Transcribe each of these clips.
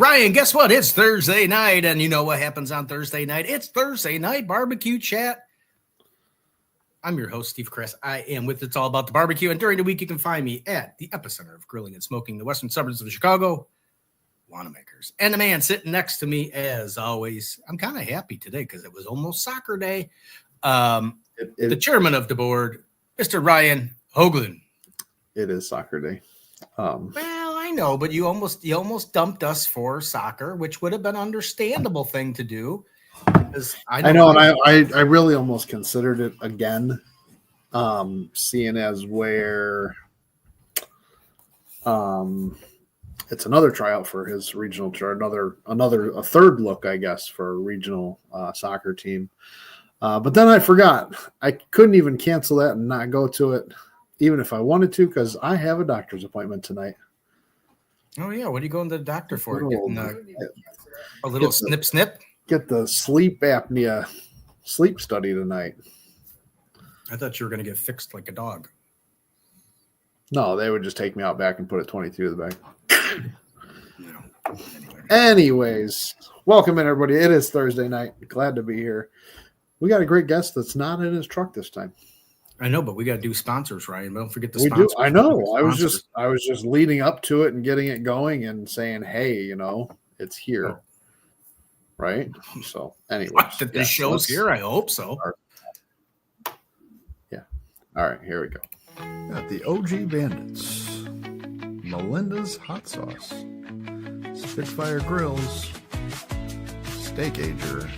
Ryan, guess what? It's Thursday night, and you know what happens on Thursday night? It's Thursday night barbecue chat. I'm your host, Steve Kress. I am with It's All About the Barbecue, and during the week, you can find me at the epicenter of grilling and smoking in the western suburbs of Chicago, Wanamaker's. And the man sitting next to me, as always, I'm kind of happy today because it was almost soccer day. The chairman of the board, Mr. Ryan Hoagland. It is soccer day. Well, I know, but you almost dumped us for soccer, which would have been an understandable thing to do. I know, and I really almost considered it again, seeing as where it's another tryout for his regional tour, a third look, I guess, for a regional soccer team. But then I forgot. I couldn't even cancel that and not go to it, even if I wanted to, because I have a doctor's appointment tonight. Oh, yeah. What are you going to the doctor for? Getting a little snip? Get the sleep apnea sleep study tonight. I thought you were going to get fixed like a dog. No, they would just take me out back and put it 22 to the back. No. Anyways, welcome in, everybody. It is Thursday night. Glad to be here. We got a great guest that's not in his truck this time. I know, but we got to do sponsors, Ryan. Don't forget the we sponsors. Do. I know. I was just leading up to it and getting it going and saying, hey, it's here. Oh. Right? So, anyway. The show's here? I hope so. Yeah. All right, here we go. Got the OG Bandits, Melinda's Hot Sauce, Spitfire Grills, Steak Ager,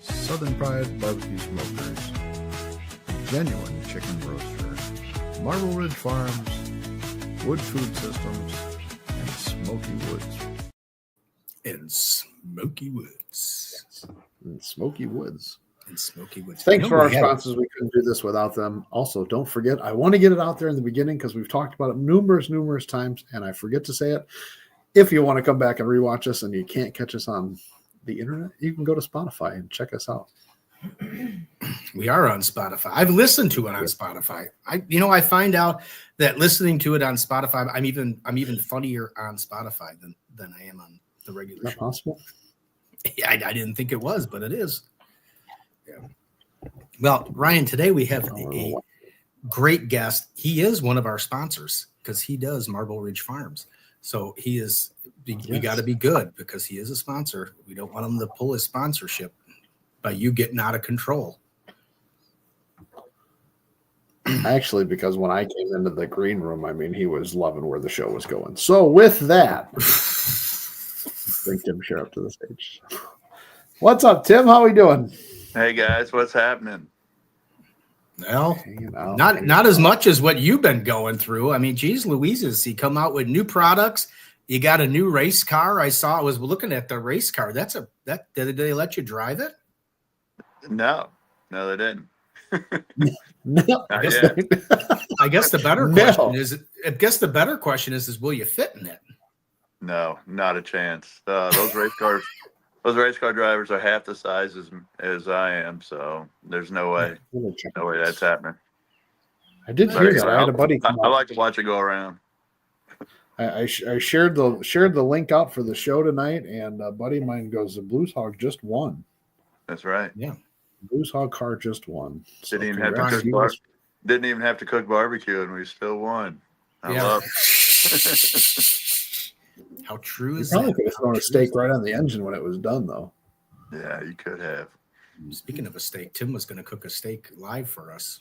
Southern Pride Barbecue Smokers, Genuine Chicken Roaster, Marble Ridge Farms, Wood Food Systems, and Smoky Woods. And Smoky Woods. Thanks for our sponsors. We couldn't do this without them. Also, don't forget, I want to get it out there in the beginning because we've talked about it numerous times, and I forget to say it. If you want to come back and rewatch us and you can't catch us on the internet, you can go to Spotify and check us out. We are on Spotify. I've listened to it on Spotify. I find out that listening to it on Spotify, I'm even funnier on Spotify than I am on the regular show. Is that possible? Yeah, I didn't think it was, but it is. Yeah. Well, Ryan, today we have a great guest. He is one of our sponsors because he does Marble Ridge Farms. So he is. We got to be good because he is a sponsor. We don't want him to pull his sponsorship by you getting out of control. Actually, because when I came into the green room, he was loving where the show was going. So with that, bring Tim Scheer up to the stage. What's up, Tim? How we doing? Hey guys, what's happening? Well, not as much as what you've been going through. Geez Louises, you come out with new products. You got a new race car. I was looking at the race car. Did they let you drive it? No, they didn't. No, I guess the better question is will you fit in it? No, not a chance. Those race car drivers are half the size as I am, so there's no way that's happening. I did hear that. I had a buddy. I like to watch it go around. I shared the link out for the show tonight, and a buddy of mine goes, "The Blues Hog just won." That's right. Yeah, Blues Hog car just won. Didn't even have to cook barbecue, and we still won. I love it. How true is that? You probably that? could have thrown a steak right on the engine when it was done, though. Yeah, you could have. Speaking of a steak, Tim was going to cook a steak live for us.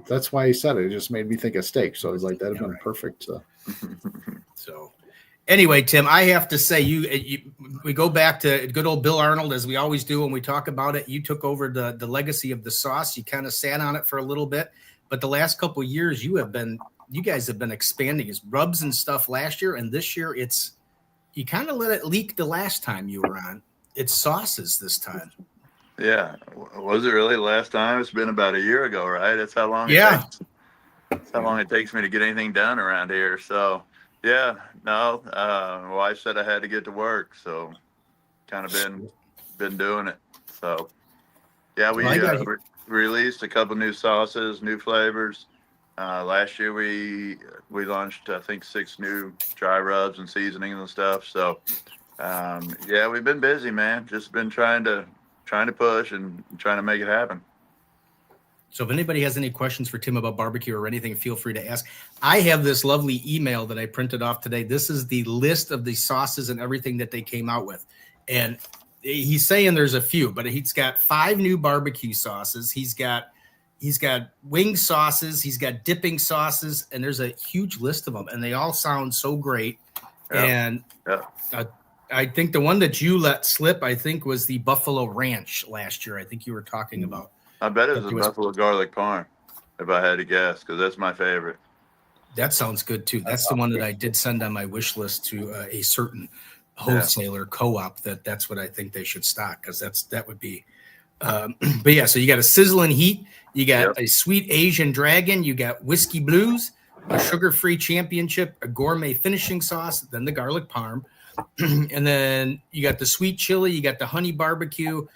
That's why he said it. It just made me think of steak. So I was like, that'd have been perfect. So anyway, Tim, I have to say, we go back to good old Bill Arnold, as we always do when we talk about it. You took over the legacy of the sauce. You kind of sat on it for a little bit. But the last couple of years, you guys have been expanding his rubs and stuff last year. And this year, you kind of let it leak the last time you were on. It's sauces this time. Yeah. Was it really the last time? It's been about a year ago, right? That's how long That's how long it takes me to get anything done around here. So, yeah, no, my wife said I had to get to work. So, kind of been doing it. So, yeah, we released a couple new sauces, new flavors. Last year we launched, I think, 6 new dry rubs and seasonings and stuff. So Yeah, we've been busy, man. Just been trying to push and trying to make it happen. So if anybody has any questions for Tim about barbecue or anything, feel free to ask. I have this lovely email that I printed off today. This is the list of the sauces and everything that they came out with. And he's saying there's a few, but he's got 5 new barbecue sauces. He's got wing sauces. He's got dipping sauces, and there's a huge list of them, and they all sound so great. Yeah. And I think the one that you let slip, I think, was the Buffalo Ranch last year. I think you were talking about. I bet it was a buffalo garlic parm, if I had to guess, because that's my favorite. That sounds good too. That's the one that I did send on my wish list to a certain wholesaler co-op. That's what I think they should stock, because that would be. But yeah, so you got a sizzling heat, you got a sweet Asian dragon, you got whiskey blues, a sugar-free championship, a gourmet finishing sauce, then the garlic parm, and then you got the sweet chili, you got the honey barbecue.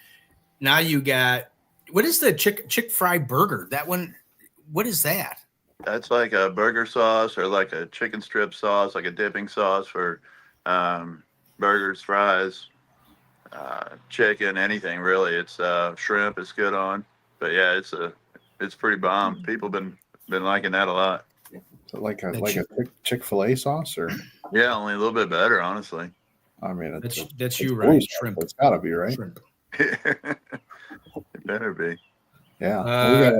Now you got. What is the chick fry burger? That one, what is that? That's like a burger sauce or like a chicken strip sauce, like a dipping sauce for burgers, fries, chicken, anything really. It's shrimp. It's good on, but yeah, it's pretty bomb. People been liking that a lot. Is it like a Chick-fil-A sauce, or? Yeah, only a little bit better, honestly. I mean, that's you, right? Shrimp. It's got to be, right? Shrimp. It better be. Yeah.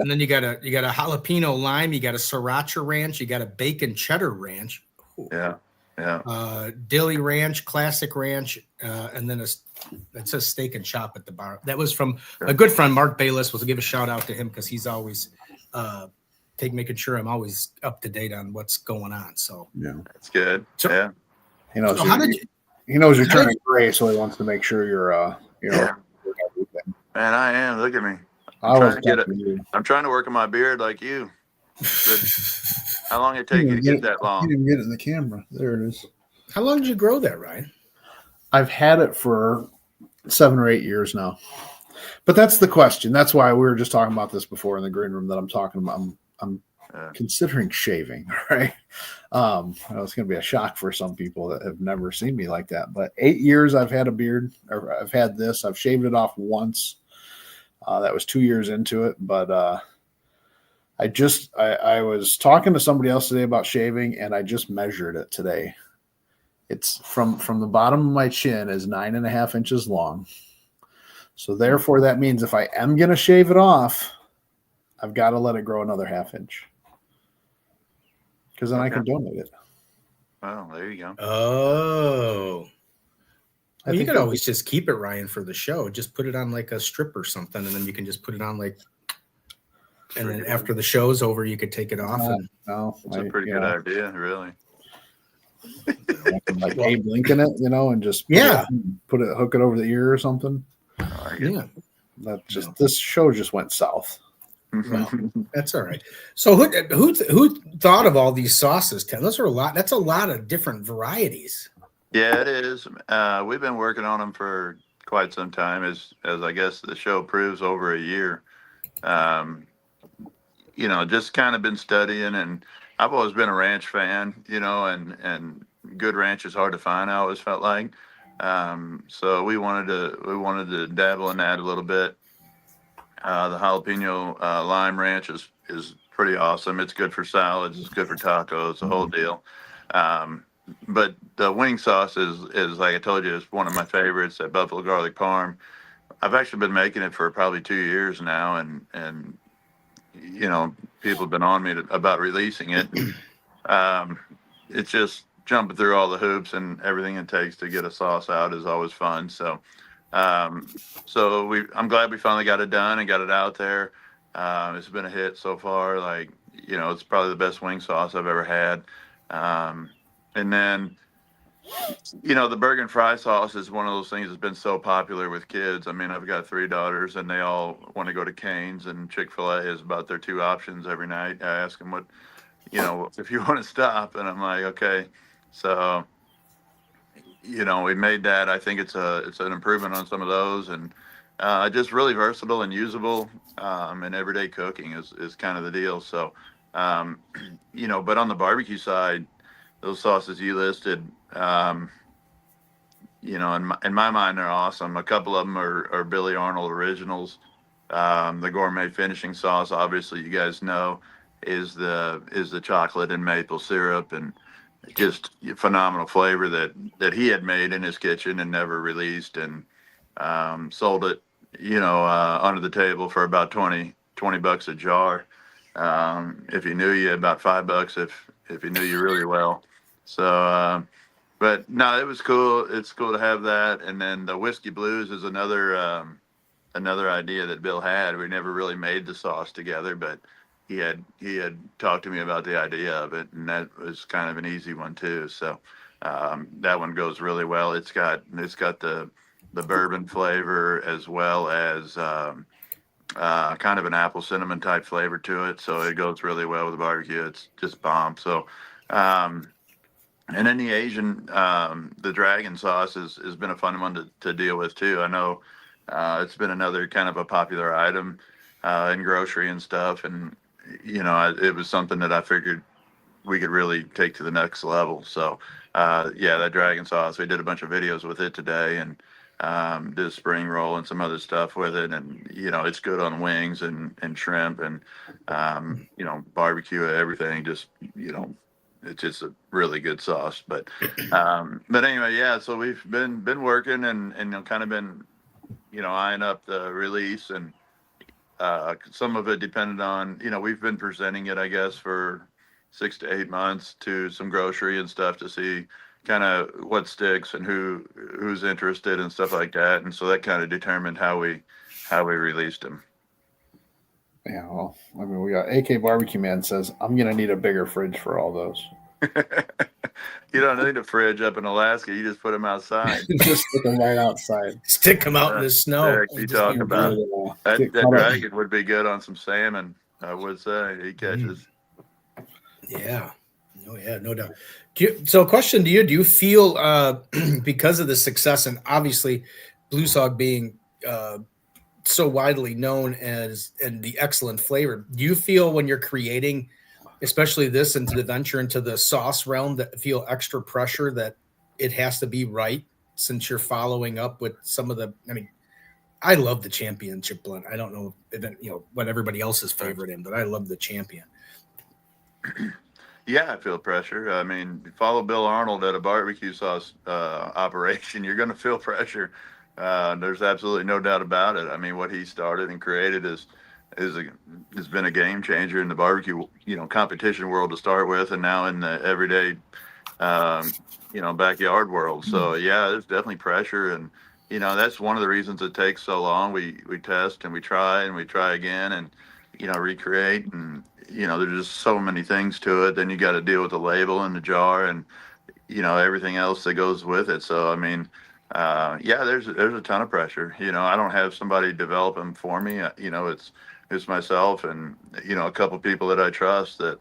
And then you got a jalapeno lime, you got a sriracha ranch, you got a bacon cheddar ranch. Ooh. Yeah. Dilly ranch, classic ranch, and then it says steak and chop at the bar. That was from a good friend, Mark Bayless. We'll give a shout out to him because he's always making sure I'm always up to date on what's going on. So yeah, that's good. So, yeah. He knows you're turning gray, so he wants to make sure you're everything. Man, I am. Look at me. I'm trying to work on my beard like you. How long it take you to get that long? You didn't get it in the camera. There it is. How long did you grow that, Ryan? I've had it for 7 or 8 years now. But that's the question. That's why we were just talking about this before in the green room that I'm talking about. I'm considering shaving, right? It's going to be a shock for some people that have never seen me like that. But 8 years I've had a beard, or I've had this. I've shaved it off once. That was 2 years into it. But I was talking to somebody else today about shaving, and I just measured it today. It's from the bottom of my chin is 9.5 inches long. So therefore, that means if I am going to shave it off, I've got to let it grow another 1/2 inch. Because then I can donate it. Well, there you go. Oh. Well, you could always just keep it, Ryan, for the show. Just put it on like a strip or something, and then you can just put it on like. And then after the show's over, you could take it off. It's a pretty good idea, really. Like Abe Lincoln it, and just hook it over the ear or something. Yeah. This show just went south. Well, that's all right. So who thought of all these sauces, Tim? Those are a lot. That's a lot of different varieties. Yeah, it is. We've been working on them for quite some time, as I guess the show proves, over a year. Just kind of been studying, and I've always been a ranch fan, and good ranch is hard to find. I always felt like, so we wanted to dabble in that a little bit. The jalapeno lime ranch is pretty awesome. It's good for salads. It's good for tacos. The whole deal. But the wing sauce is like I told you, is one of my favorites. That buffalo garlic parm. I've actually been making it for probably 2 years now, and people have been on me about releasing it. It's just jumping through all the hoops, and everything it takes to get a sauce out is always fun. So, I'm glad we finally got it done and got it out there. It's been a hit so far. It's probably the best wing sauce I've ever had. And then, the burger and fry sauce is one of those things that's been so popular with kids. I mean, I've got 3 daughters, and they all want to go to Cane's, and Chick-fil-A is about their 2 options every night. I ask them if you want to stop, and I'm like, okay. So, we made that. I think it's an improvement on some of those, and just really versatile and usable, in everyday cooking is kind of the deal. So, but on the barbecue side, those sauces you listed, in my mind, they're awesome. A couple of them are Billy Arnold originals. The gourmet finishing sauce, obviously, you guys know, is the chocolate and maple syrup, and just phenomenal flavor that he had made in his kitchen and never released, and sold it, under the table for about 20 bucks a jar. If he knew you, about $5 if he knew you really well. So, but no, it was cool. It's cool to have that. And then the whiskey blues is another idea that Bill had. We never really made the sauce together, but he had talked to me about the idea of it, and that was kind of an easy one too. So that one goes really well. It's got the bourbon flavor, as well as kind of an apple cinnamon type flavor to it. So it goes really well with the barbecue. It's just bomb. So, and then the Asian, the dragon sauce has been a fun one to deal with too. I know it's been another kind of a popular item in grocery and stuff. And, it was something that I figured we could really take to the next level. So, that dragon sauce, we did a bunch of videos with it today, and did a spring roll and some other stuff with it. And, it's good on wings and shrimp and, barbecue, everything. Just, it's just a really good sauce. But anyway, yeah, so we've been working and kind of been, eyeing up the release, and some of it depended on, we've been presenting it, I guess, for 6 to 8 months to some grocery and stuff to see kind of what sticks and who's interested and stuff like that. And so that kind of determined how we released them. Yeah, well, I mean, we got AK Barbecue Man says, I'm going to need a bigger fridge for all those. You don't need a fridge up in Alaska. You just put them outside. Just put them right outside. Stick them out in the snow. You talking about that dragon would be good on some salmon, I would say. He catches. Yeah. Oh, yeah, no doubt. So question to you, do you feel because of the success, and obviously Blues Hog being so widely known as, and the excellent flavor, do you feel when you're creating, especially this into the venture into the sauce realm, that feel extra pressure that it has to be right, since you're following up with some of the, I mean, I love the championship blend. I don't know if what everybody else's favorite in, but I love the champion. Yeah, I feel pressure. I mean, follow Bill Arnold at a barbecue sauce operation, you're going to feel pressure. There's absolutely no doubt about it. I mean, what he started and created has been a game changer in the barbecue, competition world to start with, and now in the everyday, backyard world. So yeah, there's definitely pressure, and that's one of the reasons it takes so long. We test and we try again, and recreate, and there's just so many things to it. Then you got to deal with the label and the jar, and everything else that goes with it. So I mean, there's a ton of pressure. I don't have somebody develop them for me. It's myself and a couple people that I trust that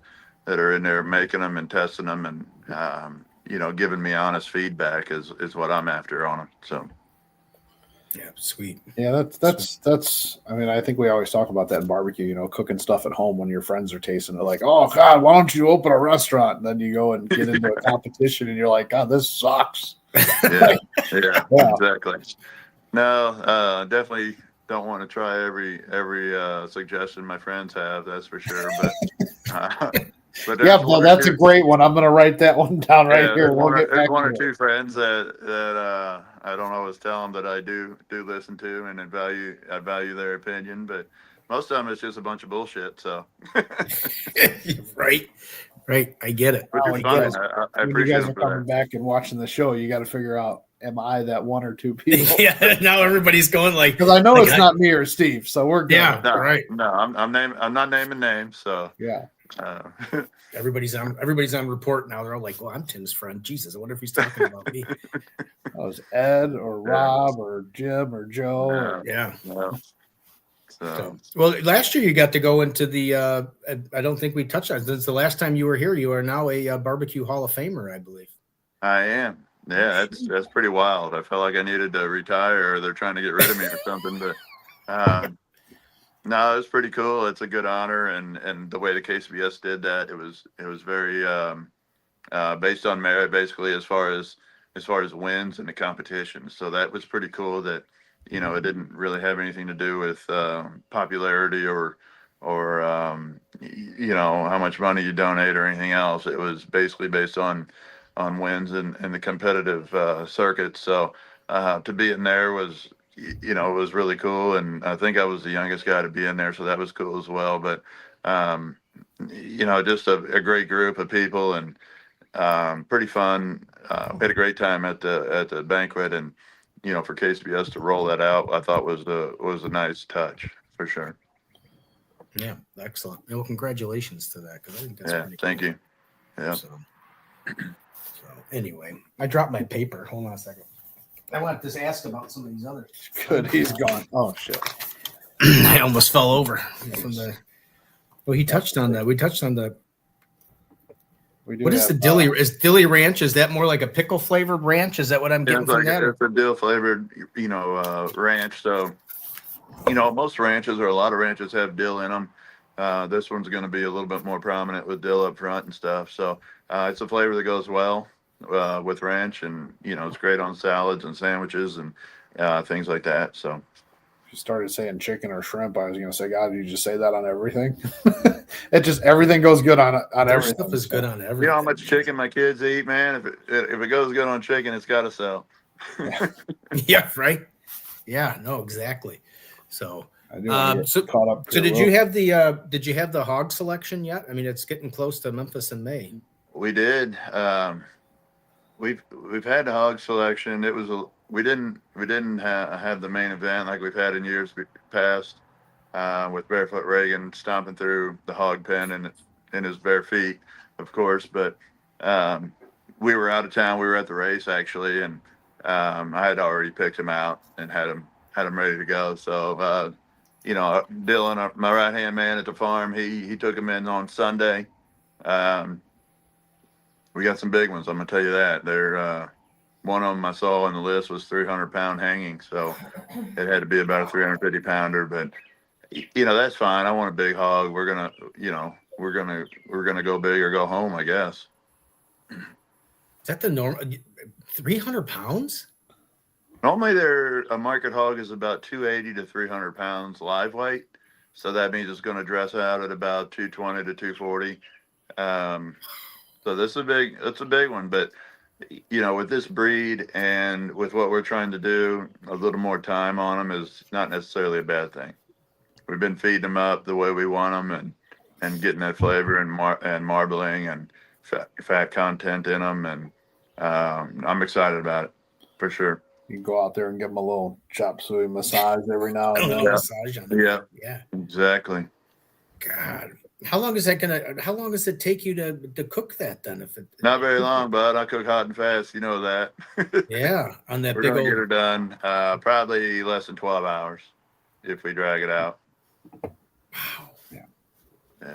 are in there making them and testing them, and giving me honest feedback is what I'm after on them. So yeah, sweet. Yeah, that's. I mean, I think we always talk about that in barbecue. Cooking stuff at home when your friends are tasting it, like, oh God, why don't you open a restaurant? And then you go and get into a competition, and you're like, God, this sucks. Yeah, exactly. No, definitely don't want to try every suggestion my friends have. That's for sure. But yeah, well, that's a great one. I'm going to write that one down right here. There's one or two friends that I don't always tell them that I do listen to, and I value their opinion, but most of them it's just a bunch of bullshit. So right, I get it. Which is fine. I appreciate you guys are coming back and watching the show. You got to figure out, am I that one or two people? Yeah, now everybody's going like, because I know it's not me or Steve, so we're good. Yeah, right. No, I'm not naming names. So yeah. Everybody's on report now. They're all like, well, I'm Tim's friend. Jesus, I wonder if he's talking about me. That was Ed or Rob or Jim or Joe. Yeah. No. So, well, last year you got to go into the I don't think we touched on it. Since the last time you were here, you are now a barbecue Hall of Famer, I believe. I am. Yeah, that's pretty wild. I felt like I needed to retire, or they're trying to get rid of me or something, but no, it was pretty cool. It's a good honor, and the way the KCBS did that, it was very based on merit, basically, as far as as far as wins in the competition. So that was pretty cool that, it didn't really have anything to do with popularity or how much money you donate or anything else. It was basically based on wins in the competitive circuit. So to be in there was, it was really cool. And I think I was the youngest guy to be in there, so that was cool as well. But just a great group of people and pretty fun. We had a great time at the banquet, and for KCBS to roll that out, I thought was a nice touch for sure. Yeah, excellent. Well, congratulations to that, because I think that's pretty thank cool. you. Yeah. So anyway, I dropped my paper. Hold on a second. I want to just ask about some of these others. Good, he's gone. Oh shit! I almost fell over from the. Well, he touched on that. We touched on the. What is the dilly? Is dilly ranch? Is that more like a pickle flavored ranch? Is that what I'm getting from that? It's a dill flavored, ranch. So, most ranches or a lot of ranches have dill in them. This one's going to be a little bit more prominent with dill up front and stuff. So it's a flavor that goes well with ranch, and it's great on salads and sandwiches and things like that. So. If you started saying chicken or shrimp, I was going to say, God, you just say that on everything? Everything goes good on everything. Stuff is good on everything. You know how much chicken my kids eat, man? If it goes good on chicken, it's got to sell. Yeah, right. Yeah, no, exactly. So, caught up. So did you have the hog selection yet? I mean, it's getting close to Memphis in May. We did. We've had the hog selection. It was we didn't have the main event like we've had in years past with Barefoot Reagan stomping through the hog pen in his bare feet, of course. But we were out of town. We were at the race actually, and I had already picked him out and had him ready to go. So Dylan, my right hand man at the farm, he took him in on Sunday. We got some big ones. I'm gonna tell you that. They're one of them I saw on the list was 300-pound hanging, so it had to be about a 350-pounder. But that's fine. I want a big hog. We're gonna go big or go home, I guess. Is that the normal 300 pounds? Normally, a market hog is about 280 to 300 pounds live weight, so that means it's going to dress out at about 220 to 240. So it's a big one, but with this breed and with what we're trying to do, a little more time on them is not necessarily a bad thing. We've been feeding them up the way we want them and getting that flavor and marbling and fat content in them, and I'm excited about it for sure. You can go out there and give them a little chop suey massage every now and then. Massage on them. Yeah, exactly. God. How long does it take you to cook that then? Not very long, bud. I cook hot and fast. You know that. Yeah, on that We're big gonna old. get her done. Probably less than 12 hours if we drag it out. Wow. Yeah.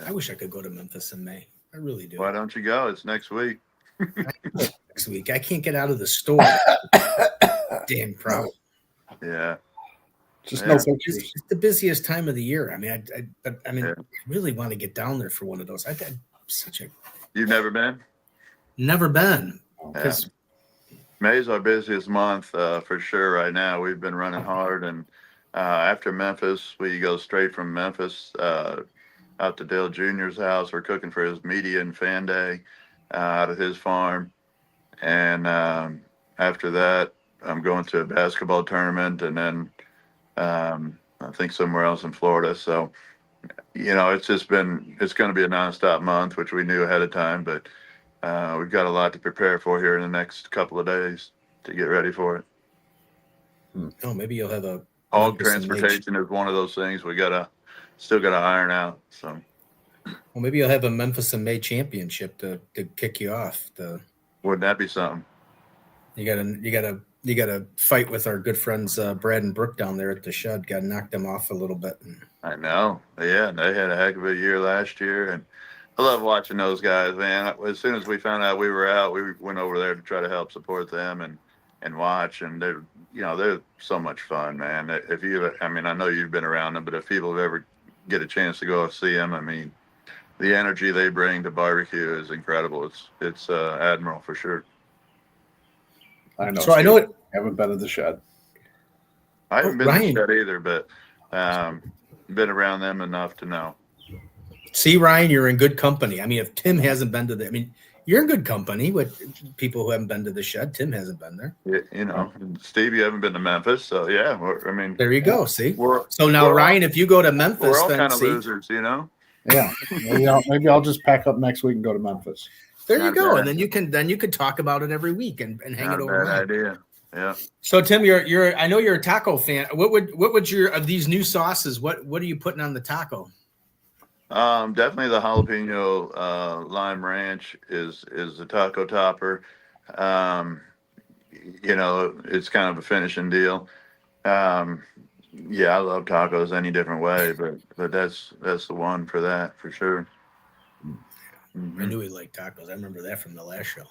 I wish I could go to Memphis in May. I really do. Why don't you go? It's next week. Next week. I can't get out of the store. Damn proud. Yeah. Just no pictures. It's the busiest time of the year. I mean, I really want to get down there for one of those. You've never been? Never been. Yeah. May's our busiest month for sure right now. We've been running hard, and after Memphis, we go straight from Memphis out to Dale Jr.'s house. We're cooking for his media and fan day out at his farm, and after that, I'm going to a basketball tournament, and then I think somewhere else in Florida. So, it's going to be a nonstop month, which we knew ahead of time, but we've got a lot to prepare for here in the next couple of days to get ready for it. Oh, maybe you'll have a hog transportation is one of those things we still gotta iron out. So, well, maybe you'll have a Memphis in May championship to kick you off. Wouldn't that be something? You gotta fight with our good friends Brad and Brooke down there at the shed. Got to knock them off a little bit. I know. Yeah, they had a heck of a year last year, and I love watching those guys, man. As soon as we found out we were out, we went over there to try to help support them and watch. And they're so much fun, man. I know you've been around them, but if people have ever get a chance to go see them, I mean, the energy they bring to barbecue is incredible. It's admirable for sure. I know. So I know it. Haven't been to the shed. I haven't been Ryan. to the shed either, but been around them enough to know. See, Ryan, you're in good company. I mean, if Tim hasn't been to you're in good company with people who haven't been to the shed. Tim hasn't been there. Steve, you haven't been to Memphis, so yeah. There you go. See, so now we're Ryan, if you go to Memphis, we're all then kind of losers, Yeah, maybe I'll just pack up next week and go to Memphis. There you go, and then you can talk about it every week and hang it over. Not a bad idea. Yeah. So Tim, I know you're a taco fan. What would your of these new sauces? What are you putting on the taco? Definitely the jalapeno lime ranch is the taco topper. It's kind of a finishing deal. Yeah, I love tacos any different way, but that's the one for that for sure. Mm-hmm. I knew he liked tacos. I remember that from the last show.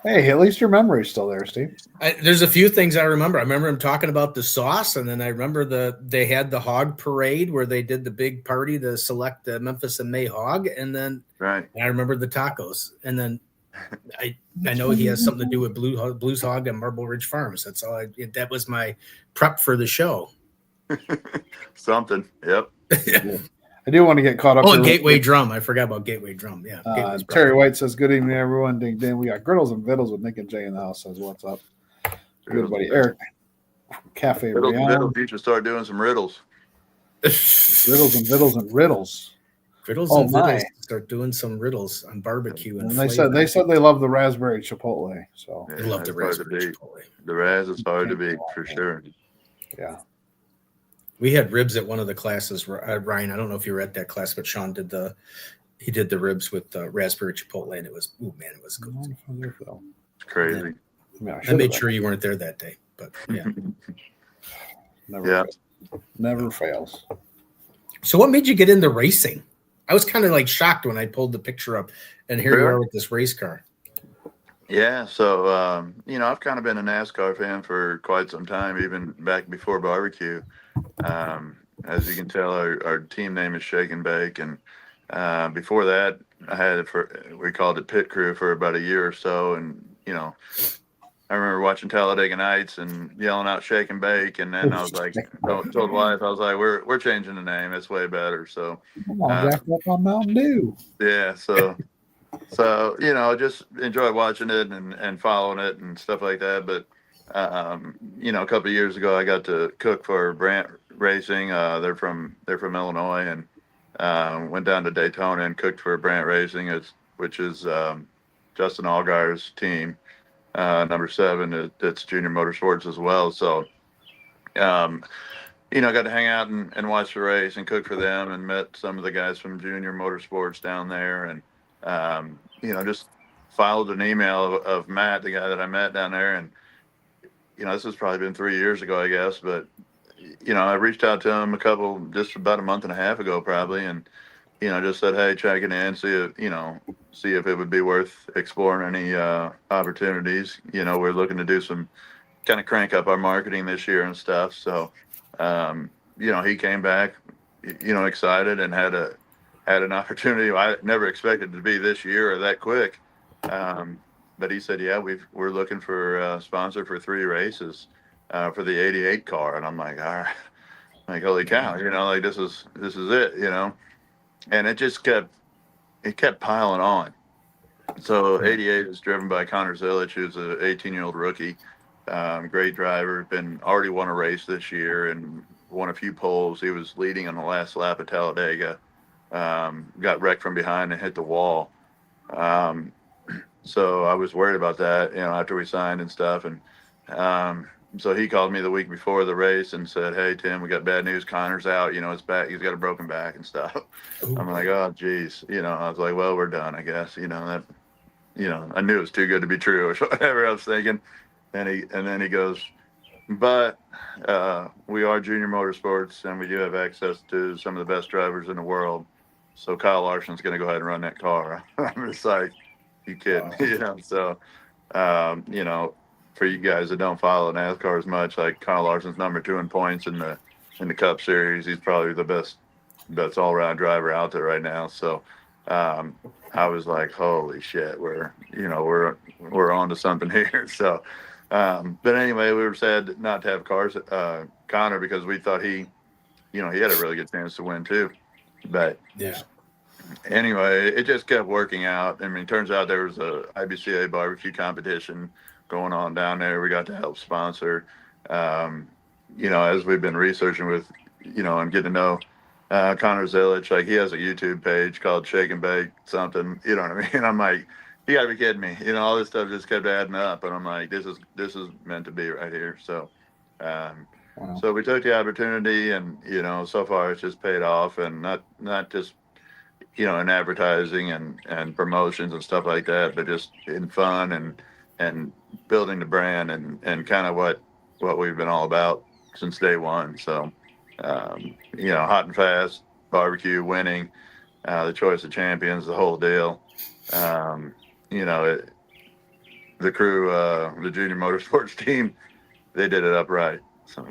Hey, at least your memory's still there, Steve. There's a few things I remember. I remember him talking about the sauce, and then I remember they had the hog parade where they did the big party to select the Memphis and May hog, and then right. I remember the tacos, and then I know he has something to do with Blues Hog and Marble Ridge Farms. That's all. That was my prep for the show. Something. Yep. Yeah. I do want to get caught up. Oh, and Gateway Drum. I forgot about Gateway Drum. Yeah. Terry White says, "Good evening, everyone." Ding ding. We got Griddles and Vittles with Nick and Jay in the house. Says, "What's up?" Good buddy Eric. Cafe. Vittles, you should start doing some riddles. Riddles and Vittles and riddles. Riddles and Vittles. Start doing some riddles on barbecue. And they said they love the raspberry chipotle. So they love the raspberry chipotle. The raz is hard to beat for sure. Yeah. We had ribs at one of the classes. Ryan, I don't know if you were at that class, but Sean did the ribs with the raspberry chipotle, and it was it was good. It's crazy. I made sure you weren't there that day, but yeah. Never fails. So what made you get into racing? I was kind of like shocked when I pulled the picture up, and here you are with this race car. Yeah, so I've kind of been a NASCAR fan for quite some time, even back before barbecue. As you can tell, our team name is Shake and Bake, and before that, we called it Pit Crew for about a year or so, and I remember watching Talladega Nights and yelling out Shake and Bake, and then I was like, told wife, I was like, we're changing the name. It's way better. So come on, jack up on Mountain Dew. Yeah, so just enjoy watching it and following it and stuff like that. But a couple of years ago, I got to cook for Brandt Racing. They're from Illinois, and went down to Daytona and cooked for Brandt Racing, which is Justin Allgaier's team. Number 7, it's Junior Motorsports as well. So, got to hang out and watch the race and cook for them, and met some of the guys from Junior Motorsports down there, and just followed an email of Matt, the guy that I met down there, and this has probably been 3 years ago, I guess, but I reached out to him just about a month and a half ago, probably, and just said, hey, checking in, see if it would be worth exploring any opportunities. We're looking to do some kind of crank up our marketing this year and stuff. So, he came back, excited, and had an opportunity. I never expected it to be this year or that quick. But he said, yeah, we're looking for a sponsor for 3 races for the 88 car. And I'm like, all right, like, holy cow, this is it, and it just kept piling on. So 88 is driven by Connor Zillich, who's an 18-year-old rookie, great driver, already won a race this year and won a few poles. He was leading on the last lap of Talladega, got wrecked from behind and hit the wall. So I was worried about that, after we signed and stuff. And so he called me the week before the race and said, hey, Tim, we got bad news. Connor's out, his back, he's got a broken back and stuff. Ooh. I'm like, oh, geez. I was like, well, we're done, I guess. I knew it was too good to be true or whatever I was thinking. And then he goes, but we are Junior Motorsports, and we do have access to some of the best drivers in the world. So Kyle Larson's going to go ahead and run that car. I'm just like, you kidding? So, for you guys that don't follow NASCAR as much, like Kyle Larson's number 2 in points in the Cup Series. He's probably the best all-around driver out there right now. So, I was like, holy shit, we're on to something here. So, but anyway, we were sad not to have Connor, because we thought he had a really good chance to win too. But Yeah. anyway, it just kept working out. I mean, it turns out there was a IBCA barbecue competition going on down there. We got to help sponsor. As we've been researching with, and getting to know Connor Zilic, like he has a YouTube page called Shake and Bake something. You know what I mean? I'm like, you gotta be kidding me. All this stuff just kept adding up, and I'm like, this is meant to be right here. So, Wow. so we took the opportunity, and so far it's just paid off, and not just in advertising and promotions and stuff like that, but just in fun and building the brand and kind of what we've been all about since day one. So, hot and fast barbecue, winning, the choice of champions, the whole deal. The crew, the junior motorsports team, they did it upright. So,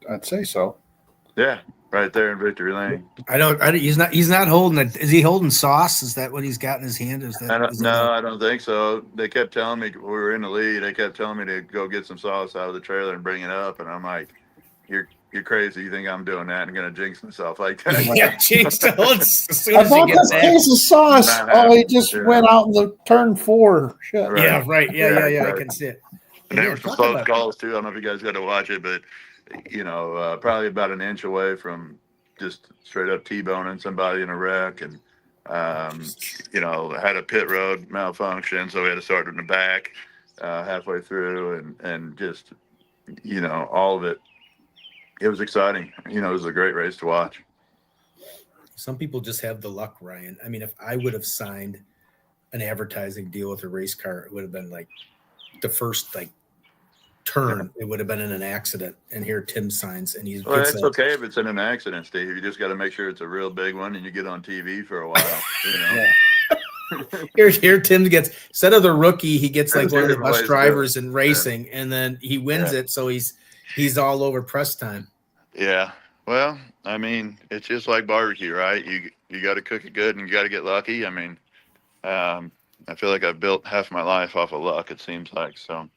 I'd say so. yeah, right there in victory lane. He's not holding it. Is he holding sauce? Is that what he's got in his hand? I don't think so. They kept telling me, we were in the lead, they kept telling me to go get some sauce out of the trailer and bring it up. And I'm like, you're crazy. You think I'm doing that and going to jinx myself like that? Yeah, jinxed. As soon I as he bought gets this back. case of sauce. He just Yeah. went out in the turn 4. Shit. Right. Yeah, right. Yeah. I Right. can see it. And there Yeah, were some talk close about- calls too. I don't know if you guys got to watch it, but probably about an inch away from just straight up T-boning somebody in a wreck, and had a pit road malfunction, so we had to start in the back halfway through, and just all of it. It was exciting. It was a great race to watch. Some people just have the luck, Ryan. I mean, if I would have signed an advertising deal with a race car, it would have been like the first turn. It would have been in an accident, and here Tim signs, and he's. Well, it's okay if it's in an accident, Steve. You just got to make sure it's a real big one, and you get on TV for a while. Here Tim gets, instead of the rookie, he gets like one of the best Ways drivers to in racing, and then he wins it, so he's all over press time. Yeah. Well, I mean, it's just like barbecue, right? You got to cook it good, and you got to get lucky. I mean, I feel like I've built half my life off of luck. It seems like so.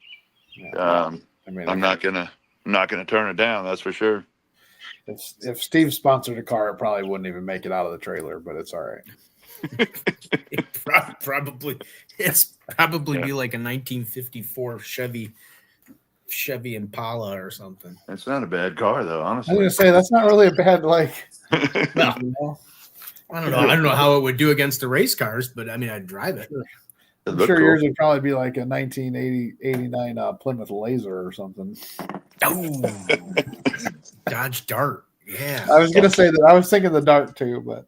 I'm not gonna turn it down. That's for sure. If Steve sponsored a car, it probably wouldn't even make it out of the trailer, but it's all right. It's probably be like a 1954 Chevy Impala or something. It's not a bad car though, I was honestly. gonna say that's not really a bad No, you know? I don't know. I don't know how it would do against the race cars, but I mean, I'd drive it. I'm sure yours would probably be like a 1989 Plymouth Laser or something. Oh, Dodge Dart. Yeah. I was gonna say that. I was thinking the Dart too, but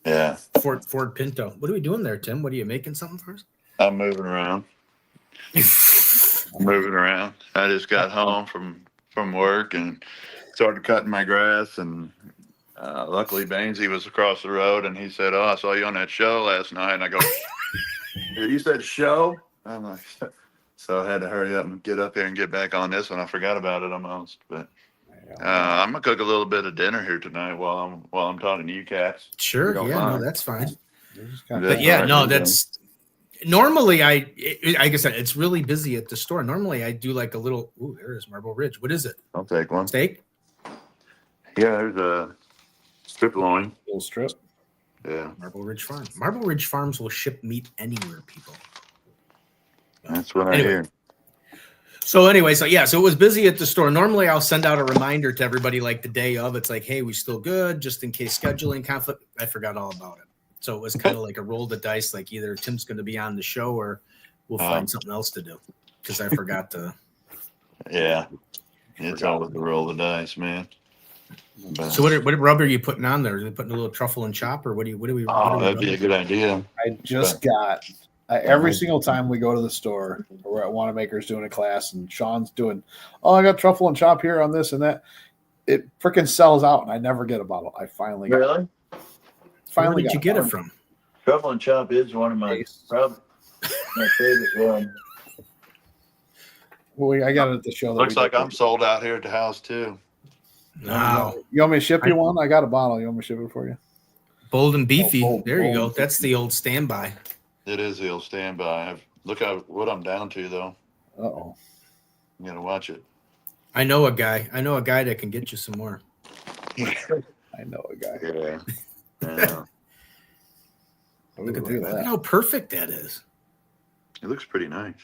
Yeah, Ford Pinto. What are we doing there, Tim? What are you making something for us? I'm moving around. I just got home from work and started cutting my grass, and luckily Bainesy was across the road, and he said, "Oh, I saw you on that show last night." And I go, "You said show?" I'm like, so I had to hurry up and get up here and get back on this one. I forgot about it almost, but I'm gonna cook a little bit of dinner here tonight while I'm talking to you cats. Sure. Don't Yeah. mind. No, that's fine. but But yeah, no, that's normally like I said, it's really busy at the store. Normally I do like a little, ooh, there is Marble Ridge. What is it? I'll take one. Steak? Yeah, there's a strip loin. little strip. Yeah, Marble Ridge Farm. Marble Ridge Farms will ship meat anywhere, people. that's what I Anyway. hear. So anyway, so it was busy at the store. Normally I'll send out a reminder to everybody like the day of. It's like, hey, we still good, just in case scheduling conflict. I forgot all about it. So it was kind of like a roll the dice, like either Tim's going to be on the show or we'll find something else to do, because I forgot to. Yeah, it's always the roll of the dice, man. But, So what rub are you putting on there? Are you putting a little truffle and chop, or what do we? that'd be a good idea. I just got every single time we go to the store, we're at Wanamaker's doing a class, and Sean's doing, I got truffle and chop here on this and that. It freaking sells out, and I never get a bottle. I finally Really? Where did you get it from? Truffle and chop is one of my probably my favorite one. Well, I got it at the show. Looks like I'm sold out here at the house too. No, You want me to ship you one? I got a bottle. You want me to ship it for you? Bold and beefy. bold, There you go. bold. That's the old standby. It is the old standby. Look at what I'm down to, though. Uh-oh. You gotta watch it. I know a guy that can get you some more. I know a guy. Yeah. Yeah. Look at that. Look at how perfect that is. It looks pretty nice.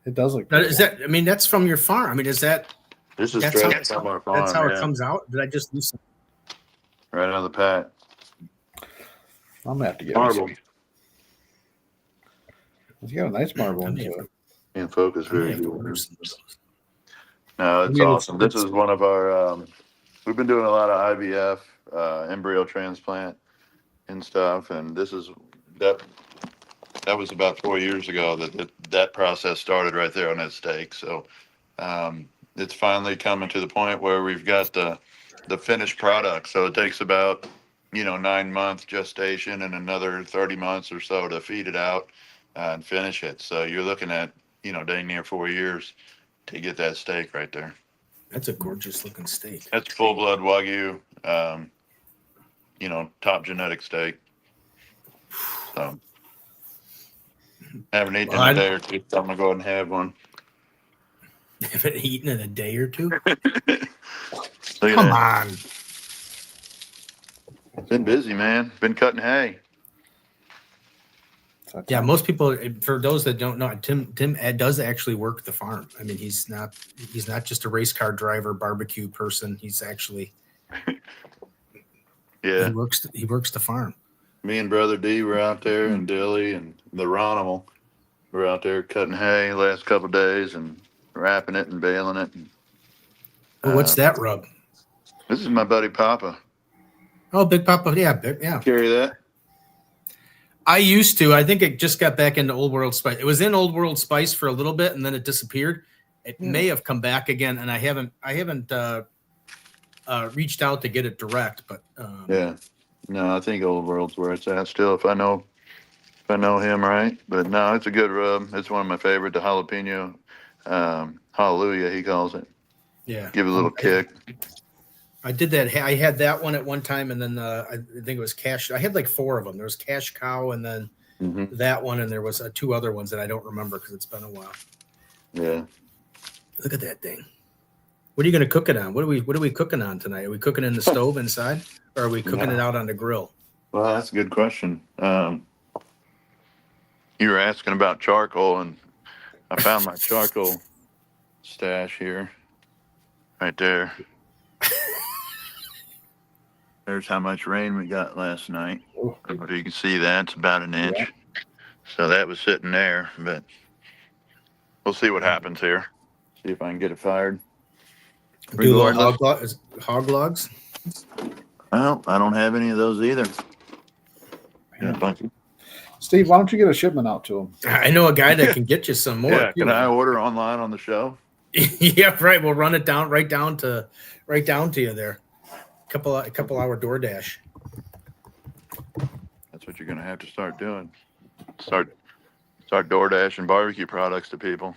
It does look Now, pretty. is that? I mean, that's from your farm. I mean, is that? This is That's straight from our farm. That's how yeah. it comes out. Did I just lose some? Right out of the pack. I'm gonna have to get Marble. He's got a nice marble into it. In focus, I may very have to good. order some of those. No, it's I mean, awesome. This is one of our. We've been doing a lot of IVF, embryo transplant, and stuff, and this is that. That was about 4 years ago that process started right there on that stake. So it's finally coming to the point where we've got the finished product. So it takes about 9 month gestation and another 30 months or so to feed it out and finish it. So you're looking at dang near 4 years to get that steak right there. That's a gorgeous looking steak. That's full blood Wagyu, top genetic steak. So haven't eaten in a day or two, so I'm gonna go ahead and have one. Haven't eaten in a day or two. Look at Come that. on. Been busy, man. Been cutting hay. Yeah, most people. For those that don't know, Tim does actually work the farm. I mean, he's not just a race car driver, barbecue person. He's actually Yeah. He works the farm. Me and Brother D were out there, and Dilly and the Ronimal were out there cutting hay the last couple of days and wrapping it and baling it. Well, what's that rub? This is my buddy Papa. Oh, Big Papa. Yeah. Carry that? I used to. I think it just got back into Old World Spice. It was in Old World Spice for a little bit, and then it disappeared. It may have come back again, and I haven't reached out to get it direct. But Yeah. No, I think Old World's where it's at still. If I know him right, but no, it's a good rub. It's one of my favorite. The jalapeno, hallelujah, he calls it. yeah, Give it a little kick. I did that. I had that one at one time, and then I think it was Cash. I had like 4 of them. There was Cash Cow, and then that one, and there was 2 other ones that I don't remember because it's been a while. Yeah. Look at that thing. What are you going to cook it on? What are we cooking on tonight? Are we cooking in the stove inside, or are we cooking it out on the grill? Well, that's a good question. You were asking about charcoal, and I found my charcoal stash here, right there. There's how much rain we got last night. If you can see that, it's about an inch. Yeah. So that was sitting there, but we'll see what happens here. See if I can get it fired. Do hog logs? Well, I don't have any of those either. Yeah. Steve, why don't you get a shipment out to him? I know a guy that can get you some more. Yeah, can I order online on the show? Yeah, right. We'll run it down right down to you there. Couple hour DoorDash. That's what you're gonna have to start doing. Start DoorDash and barbecue products to people.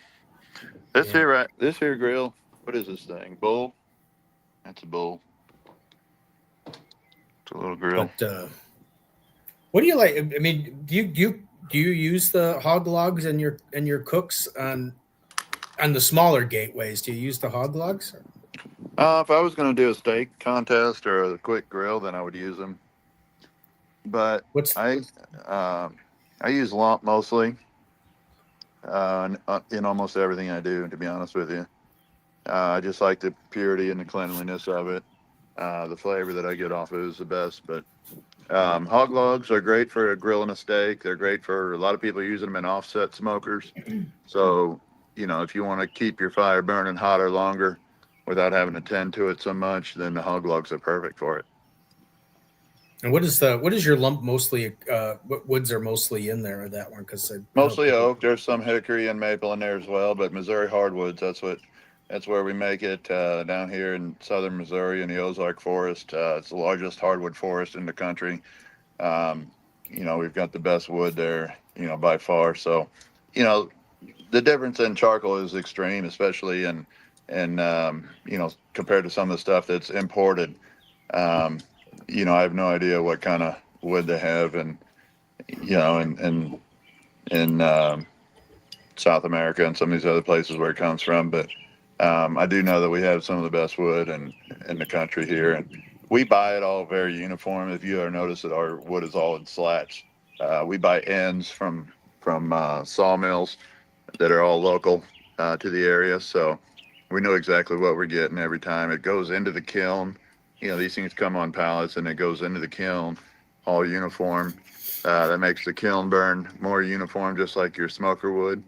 This here grill. What is this thing? Bull? That's a bull. It's a little grill. But, what do you like? I mean, do you use the hog logs in your cooks on the smaller gateways? Do you use the hog logs? If I was going to do a steak contest or a quick grill, then I would use them. But I use lump mostly in almost everything I do, to be honest with you. I just like the purity and the cleanliness of it. The flavor that I get off of it is the best. But hog logs are great for grilling a steak. They're great for a lot of people using them in offset smokers. So, if you want to keep your fire burning hotter longer without having to tend to it so much, then the hog logs are perfect for it. And what is your lump mostly? What woods are mostly in there? That one, because mostly oak. There's some hickory and maple in there as well, but Missouri hardwoods. That's where we make it down here in southern Missouri in the Ozark Forest. It's the largest hardwood forest in the country. We've got the best wood there, by far. So, the difference in charcoal is extreme, especially in compared to some of the stuff that's imported. I have no idea what kind of wood they have, and in South America and some of these other places where it comes from. But I do know that we have some of the best wood in the country here, and we buy it all very uniform. If you ever notice that our wood is all in slats, we buy ends from sawmills that are all local to the area, so we know exactly what we're getting every time. It goes into the kiln. These things come on pallets, and it goes into the kiln, all uniform. That makes the kiln burn more uniform, just like your smoker would.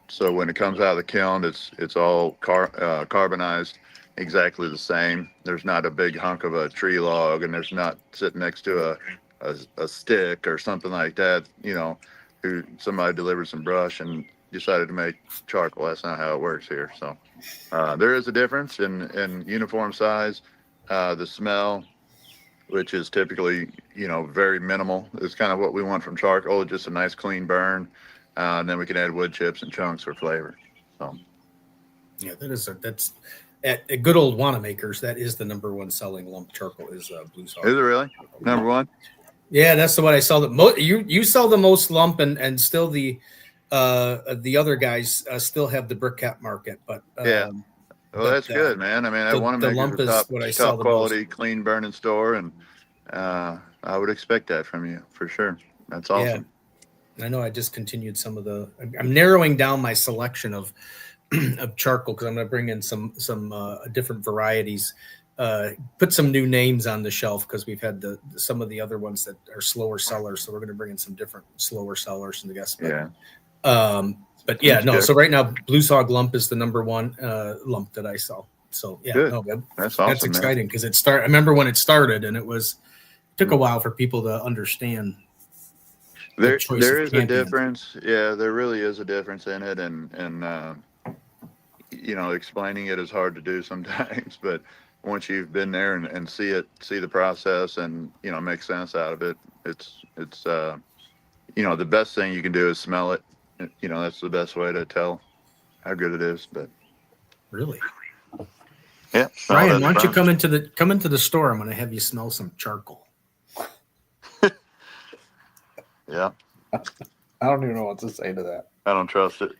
So when it comes out of the kiln, it's all carbonized exactly the same. There's not a big hunk of a tree log, and there's not sitting next to a stick or something like that. Who somebody delivered some brush and decided to make charcoal. That's not how it works here. So there is a difference in uniform size, the smell, which is typically, very minimal. It's kind of what we want from charcoal, just a nice clean burn. And then we can add wood chips and chunks for flavor. So, yeah, that's at good old Wanamaker's. That is the number one selling lump charcoal is Blues Hog. Is it really number one? Yeah, that's the one I sell. You sell the most lump, and still the other guys still have the briquette market. But yeah, well, that's good, man. I mean, I want to make it a top quality, clean burning store, and I would expect that from you for sure. That's awesome. Yeah. I know I discontinued some of I'm narrowing down my selection of charcoal because I'm going to bring in some different varieties. Put some new names on the shelf because we've had some of the other ones that are slower sellers. So we're going to bring in some different slower sellers in the guest. Yeah. But yeah, no. So right now, Blues Hog lump is the number one lump that I sell. So yeah, good. No, that's awesome. That's exciting because I remember when it started, and it took a while for people to understand. There is a difference. Yeah, there really is a difference in it, and explaining it is hard to do sometimes. But once you've been there and see the process, and make sense out of it, it's the best thing you can do is smell it. That's the best way to tell how good it is. But really, yeah, Ryan, why don't you come into the store? I'm going to have you smell some charcoal. Yeah. I don't even know what to say to that. I don't trust it.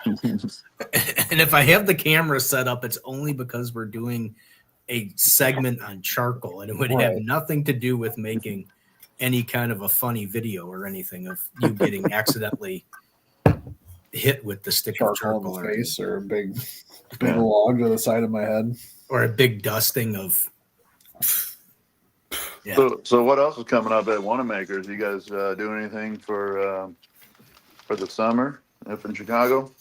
And if I have the camera set up, it's only because we're doing a segment on charcoal, and it would have nothing to do with making any kind of a funny video or anything of you getting accidentally hit with the stick of charcoal in the face or a big log to the side of my head or a big dusting of. Yeah. So what else is coming up at Wanamaker's? You guys doing anything for the summer up in Chicago?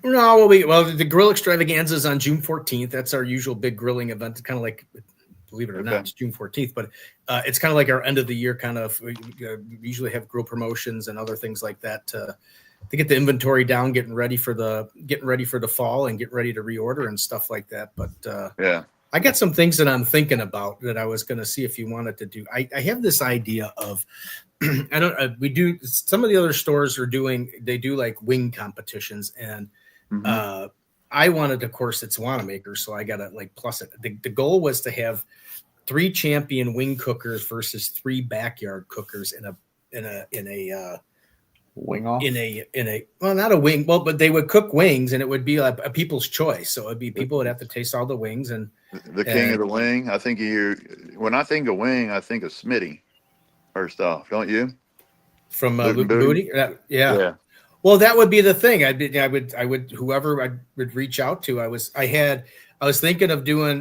No, the grill extravaganza is on June 14th. That's our usual big grilling event. It's kind of like, believe it or not, it's June 14th, but it's kind of like our end of the year kind of. We usually have grill promotions and other things like that to get the inventory down, getting ready for the fall and getting ready to reorder and stuff like that. But I got some things that I'm thinking about that I was going to see if you wanted to do. I have this idea of, we do, some of the other stores they do like wing competitions, and I wanted, of course, it's Wanamaker, so I got to like plus it. The goal was to have 3 champion wing cookers versus 3 backyard cookers in a wing off not a wing, but they would cook wings, and it would be a people's choice. So it'd be people would have to taste all the wings, and the king of the wing. I think when I think of wing, I think of Smitty first off, don't you? From Luke Booty? Yeah. Well, that would be the thing. I would whoever I would reach out to. I was thinking of doing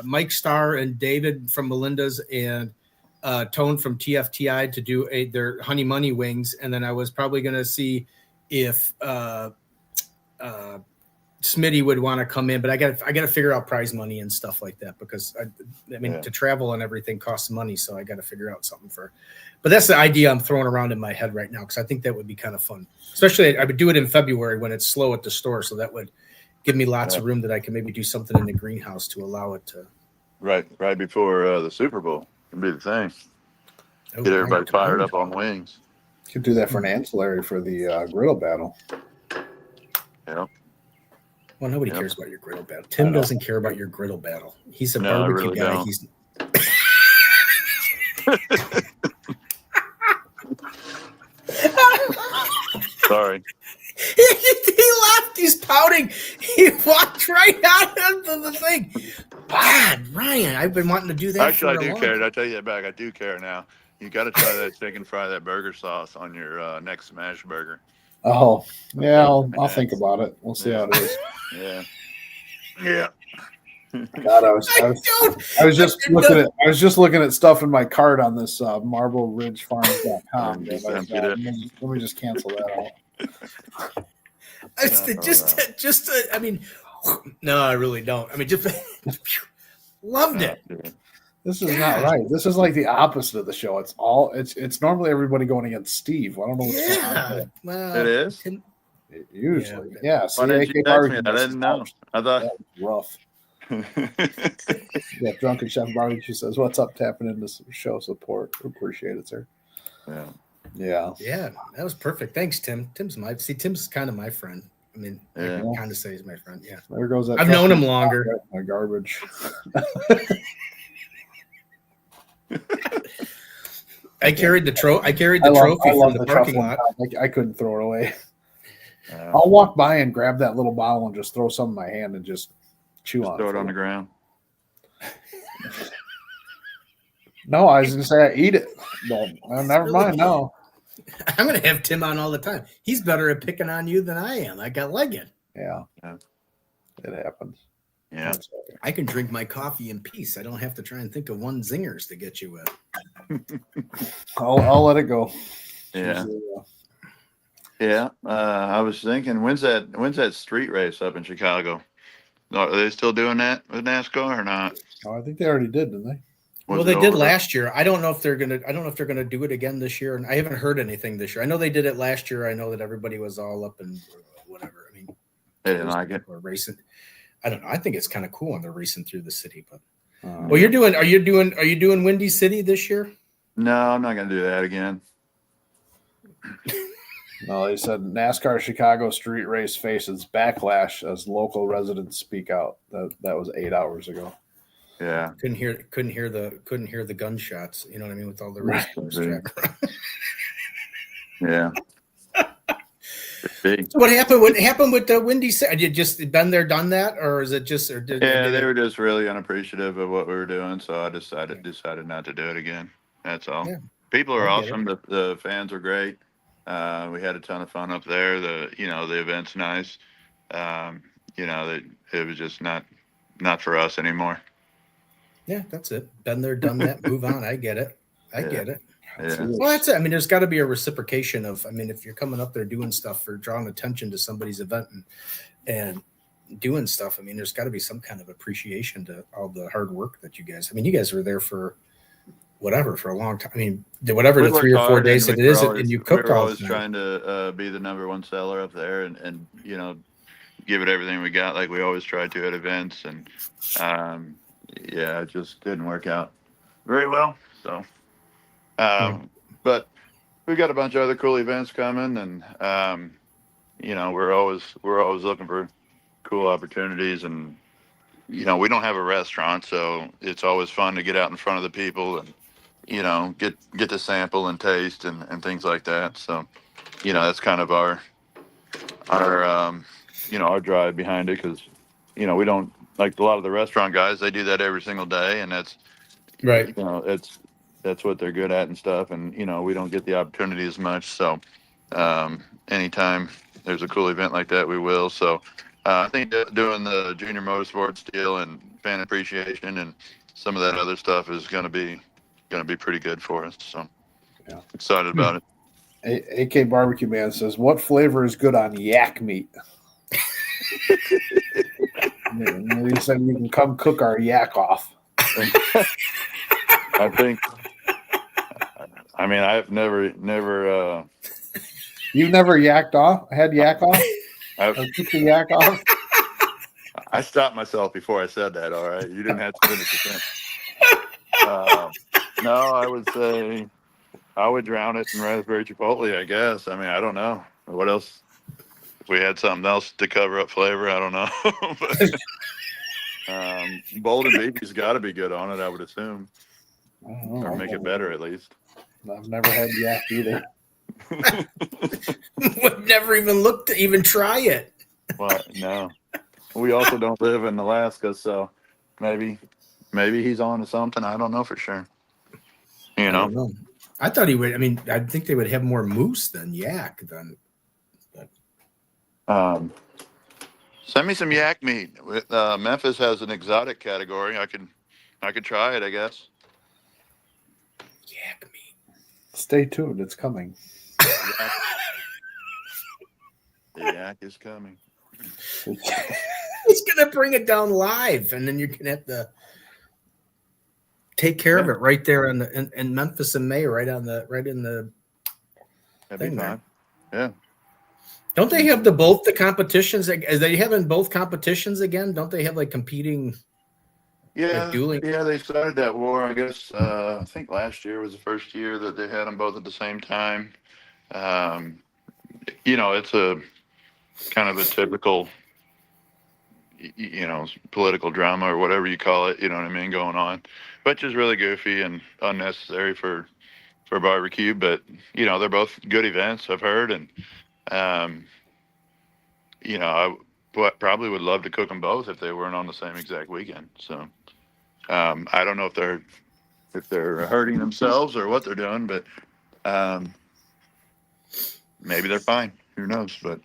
Mike Starr and David from Melinda's and Tone from TFTI to do their Honey Money wings, and then I was probably going to see if Smitty would want to come in, but I got to figure out prize money and stuff like that because to travel and everything costs money, so I got to figure out something but that's the idea I'm throwing around in my head right now because I think that would be kind of fun. Especially I would do it in February when it's slow at the store, so that would give me lots of room that I can maybe do something in the greenhouse to allow it to. Right before the Super Bowl would be the thing. Get everybody fired up on wings. You could do that for an ancillary for the griddle battle. Yeah. Well, nobody cares about your griddle battle. Tim doesn't care about your griddle battle. He's a barbecue really guy. Don't. He's Sorry. he laughed. He's pouting. He walked right out into the thing. God, Ryan, I've been wanting to do that. Actually, I do care. Did I tell you that back? I do care now. You got to try that chicken fry, that burger sauce on your next smash burger. Oh, yeah, I'll think about it. We'll see how it is. Yeah. Yeah. God, I was just looking at stuff in my cart on this MarbleRidgeFarms.com. Let me just cancel that out. I mean, no, I really don't. I mean, just loved it. This is not right. This is like the opposite of the show. It's normally everybody going against Steve. I don't know what's going on. Well, it is. Usually, yeah. Why didn't you text me? I didn't know. I thought that was rough. Yeah, Drunken Chef Barbecue says, "What's up? Tapping into some show support. Appreciate it, sir." Yeah. That was perfect. Thanks, Tim. Tim's kind of my friend. I mean, I can kind of say he's my friend. Yeah. There goes that. I've known him longer. My garbage. I carried the trophy from the parking lot. I couldn't throw it away. I'll walk by and grab that little bottle and just throw some in my hand and just chew on it. Throw it on the ground. No, I was going to say I eat it. But never mind. No. I'm going to have Tim on all the time. He's better at picking on you than I am. I got legged. Yeah. It happens. Yeah. I can drink my coffee in peace. I don't have to try and think of one zingers to get you with. I'll let it go. Yeah. Yeah. I was thinking, when's that street race up in Chicago? Are they still doing that with NASCAR or not? Oh, I think they already did, didn't they? Well, they did last year. I don't know if they're gonna do it again this year. And I haven't heard anything this year. I know they did it last year. I know that everybody was all up and whatever. I mean, they didn't like it. Or racing. I don't know. I think it's kind of cool when they're racing through the city. But are you doing Windy City this year? No, I'm not gonna do that again. No, they said NASCAR Chicago street race faces backlash as local residents speak out. That was 8 hours ago. Yeah, couldn't hear the gunshots. You know what I mean, with all the race cars track around. Yeah. So what happened with the Windy City? Had you just been there, done that, or is it just? They were just really unappreciative of what we were doing, so I decided not to do it again. That's all. Yeah. People are awesome. The fans are great. We had a ton of fun up there. The event's nice. It was just not for us anymore. Yeah, that's it. Been there, done that. Move on. I get it. Get it. Yeah. Well, that's it. I mean, there's got to be a reciprocation of. I mean, if you're coming up there doing stuff or drawing attention to somebody's event and doing stuff, I mean, there's got to be some kind of appreciation to all the hard work that you guys. I mean, you guys were there for for a long time. I mean, whatever the 3 or 4 days that it is, and you cooked all the time. We were always trying to be the number one seller up there, and give it everything we got, like we always tried to at events, and it just didn't work out very well. So, but we've got a bunch of other cool events coming, and we're always looking for cool opportunities, and we don't have a restaurant, so it's always fun to get out in front of the people and get to sample and taste and things like that. So that's kind of our drive behind it, because we don't, like a lot of the restaurant guys, they do that every single day, and that's right. That's what they're good at and stuff, and we don't get the opportunity as much. So anytime there's a cool event like that, we will. So I think doing the junior motorsports deal and fan appreciation and some of that other stuff is going to be pretty good for us. So excited about it. AK Barbecue Man says, "What flavor is good on yak meat?" He said, "You can come cook our yak off." I think. I mean, I've never. You've never yacked off? Had yak off? Or took the yak off? I stopped myself before I said that. All right, you didn't have to finish the sentence. No, I would say I would drown it in raspberry chipotle, I guess. I mean, I don't know what else we had something else to cover up flavor, I don't know. But Bold and Beefy's got to be good on it, I would assume, I don't know. or make it better at least. I've never had yak either. We've never even looked to even try it. Well, no. We also don't live in Alaska, so maybe he's on to something. I don't know for sure. You I know. don't know. I thought he would. I mean, I think they would have more moose than yak. Send me some yak meat. Memphis has an exotic category. I could try it, I guess. Yak meat. Stay tuned. It's coming. The yak is coming. He's gonna bring it down live, and then you're gonna have to take care of it right there in Memphis in May, right in the That'd be fine. Yeah. Don't they have both the competitions? Are they having both competitions again? Don't they have like competing? Yeah, like dueling? yeah, they started that war. I guess I think last year was the first year that they had them both at the same time. It's a kind of a typical, political drama or whatever you call it. You know what I mean, going on, which is really goofy and unnecessary for barbecue. But they're both good events, I've heard, and I probably would love to cook them both if they weren't on the same exact weekend. So I don't know if they're hurting themselves or what they're doing, but maybe they're fine. Who knows? But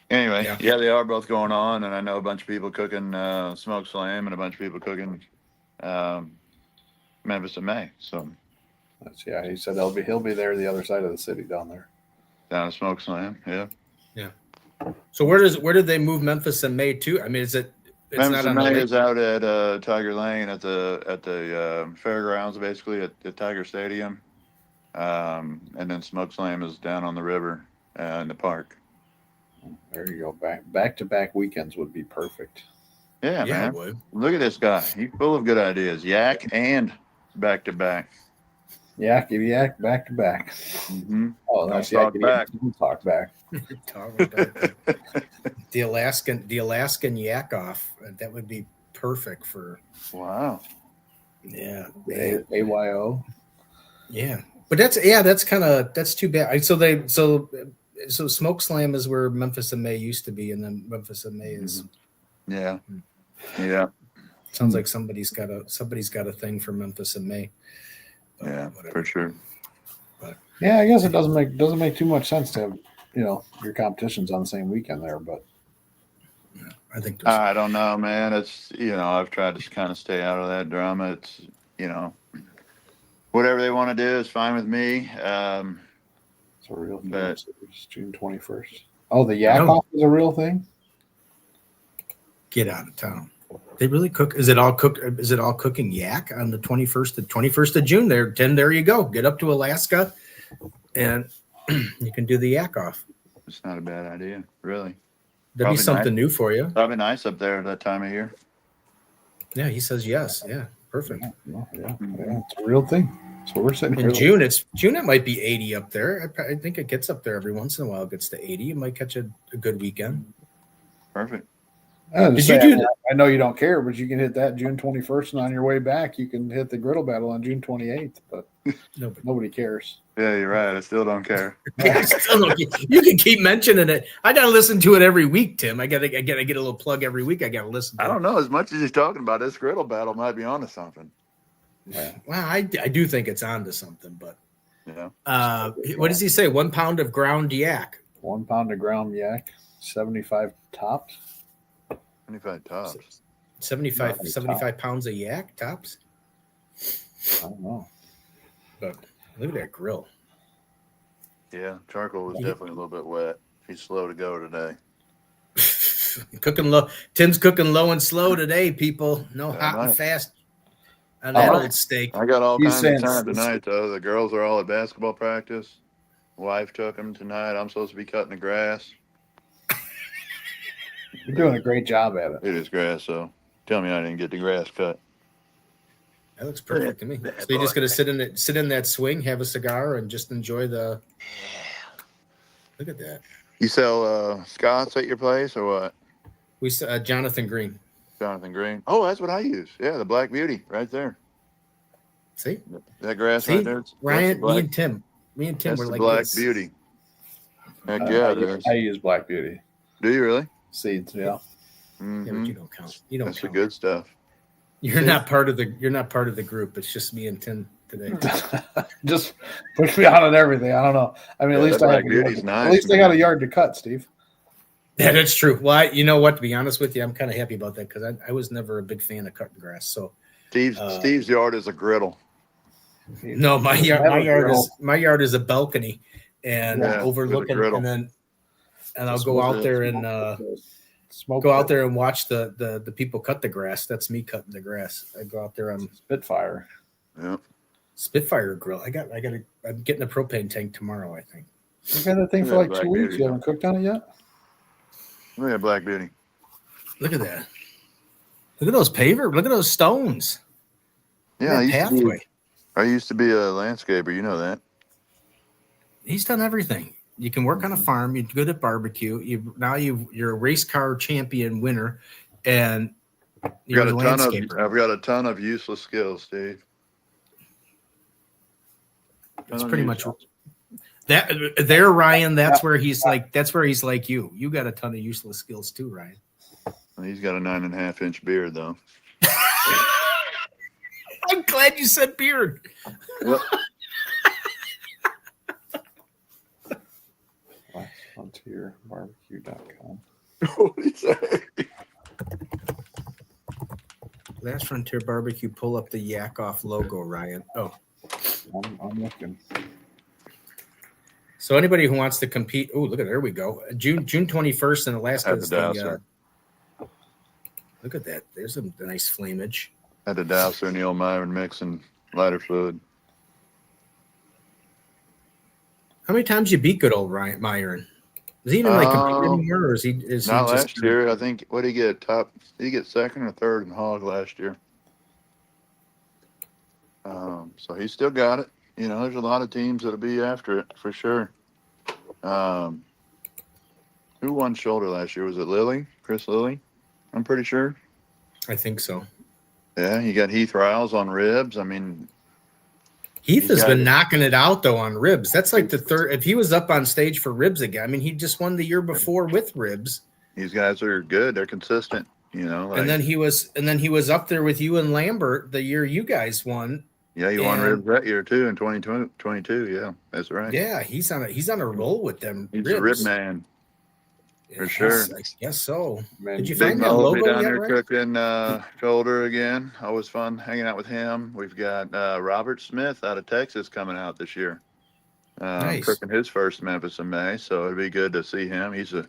anyway, yeah, they are both going on, and I know a bunch of people cooking Smoke Slam and a bunch of people cooking Memphis in May. So he said he'll be there the other side of the city down there. Down at Smoke Slam, yeah. So where did they move Memphis in May to? I mean, is it? It's Memphis not in on May the is out at Tiger Lane at the fairgrounds, basically at Tiger Stadium, and then Smoke Slam is down on the river in the park. There you go. Back to back weekends would be perfect. Yeah, man. Look at this guy. He's full of good ideas. Yak and back to back. Yak back to back. Mm-hmm. Oh, that's talk back. Talk back. The Alaskan yak off. That would be perfect for. Wow. Yeah. AYO. Yeah, but that's too bad. So Smoke Slam is where Memphis in May used to be, and then Memphis in May is. Yeah. Sounds like somebody's got a thing for Memphis in May. Yeah, for sure. But yeah, I guess it doesn't make too much sense to have your competitions on the same weekend there, but I think I don't know, man. It's I've tried to kind of stay out of that drama. It's whatever they want to do is fine with me. It's a real thing. It's June 21st. Oh, the yak off is a real thing. Get out of town. They really cook. Is it all cooking yak on the 21st of June? There you go. Get up to Alaska, and you can do the yak off. It's not a bad idea, really. That'd be something new for you. Probably nice up there at that time of year. Yeah, he says yes. Yeah, perfect. Yeah, it's a real thing. So we're sitting in June. It might be 80 up there. I think it gets up there every once in a while. It gets to 80. You might catch a good weekend. Perfect. Did you do that? I know you don't care, but you can hit that June 21st, and on your way back, you can hit the griddle battle on June 28th. But nobody cares. Yeah, you're right. I still don't care. You can keep mentioning it. I gotta listen to it every week, Tim. I gotta get a little plug every week. I gotta listen to it. I don't know. As much as he's talking about this griddle battle, might be onto something. Yeah. Well, I do think it's onto something, but yeah. What does he say? 1 pound of ground yak. 1 pound of ground yak, 75 tops. 25 tops. 75 pounds of yak tops. I don't know. But look at that grill. Yeah, charcoal was definitely a little bit wet. He's slow to go today. Cooking low. Tim's cooking low and slow today, people. No hot and fast on that old steak. I got all kinds of time tonight, though. The girls are all at basketball practice. Wife took them tonight. I'm supposed to be cutting the grass. You're doing a great job at it. It is grass, so tell me I didn't get the grass cut. That looks perfect to me. So you're just gonna sit in that swing, have a cigar, and just enjoy the. Look at that. You sell Scots at your place or what? We Jonathan Green. Jonathan Green. Oh, that's what I use. Yeah, the Black Beauty right there. See that grass See? right there. Ryan, me and Tim That's were the like Black this. Beauty. Heck yeah, it is. I use Black Beauty Do you really? seeds. Yeah. Yeah, Mm-hmm. but you don't count. You don't That's count. the good stuff. You're not part of the group. It's just me and Tim today. Just push me out on everything. I don't know. I mean, Yeah, at least that I have Black Beauty's nice, at least I man. got a yard to cut, Steve. Yeah, that's true. Well, you know what? To be honest with you, I'm kind of happy about that because I was never a big fan of cutting grass. So Steve's yard is a griddle. no, my yard is a balcony and Yeah, overlooking, with a and I'll go out there and Smoke go out there and watch the people cut the grass. That's me cutting the grass. I go out there on Spitfire. Yeah. Spitfire grill. I'm getting a propane tank tomorrow, I think. We've had that thing for like 2 weeks. You haven't cooked on it yet? Look at Black Beauty. Look at that. Look at those paver. Look at those stones. Yeah, pathway. I used to be a landscaper. You know that. He's done everything. You can work on a farm. You're good at barbecue. You're a race car champion winner, and you're a landscaper. I've got a ton of useless skills, Steve. That's pretty much that. There, Ryan. That's where he's like you. You got a ton of useless skills too, Ryan. He's got a 9.5-inch beard, though. I'm glad you said beard. Yep. LastFrontierBarbecue.com. What did he say? Last Frontier Barbecue. Pull up the Yak Off logo, Ryan. Oh, I'm looking. so anybody who wants to compete. Oh, look at there we go. June 21st in Alaska. Had to douse her. Look at that. There's a nice flamage. Had to douse her in the old Myron mix and lighter fluid. How many times you beat good old Ryan Myron? Is he even like compete anymore, or is he Not just last year. I think. What did he get? Did he get second or third in Hog last year? So he still got it. You know, there's a lot of teams that'll be after it for sure. Who won shoulder last year? Was it Lilly? Chris Lilly? I'm pretty sure. I think so. Yeah, you got Heath Riles on ribs. I mean, Heath has been knocking it out though on ribs. That's like the third. If he was up on stage for ribs again, I mean, he just won the year before with ribs. These guys are good. They're consistent. You know, and then he was up there with you and Lambert the year you guys won. Yeah, he won ribs that year too in 2022. Yeah, that's right. Yeah, he's on a roll with them. He's ribs. a rib man. For sure. I guess so. Man, did you Big find that Mo will be logo down yet, there right? cooking shoulder again. Always fun hanging out with him. We've got Robert Smith out of Texas coming out this year. Nice. Cooking his first Memphis in May, so it'd be good to see him. He's a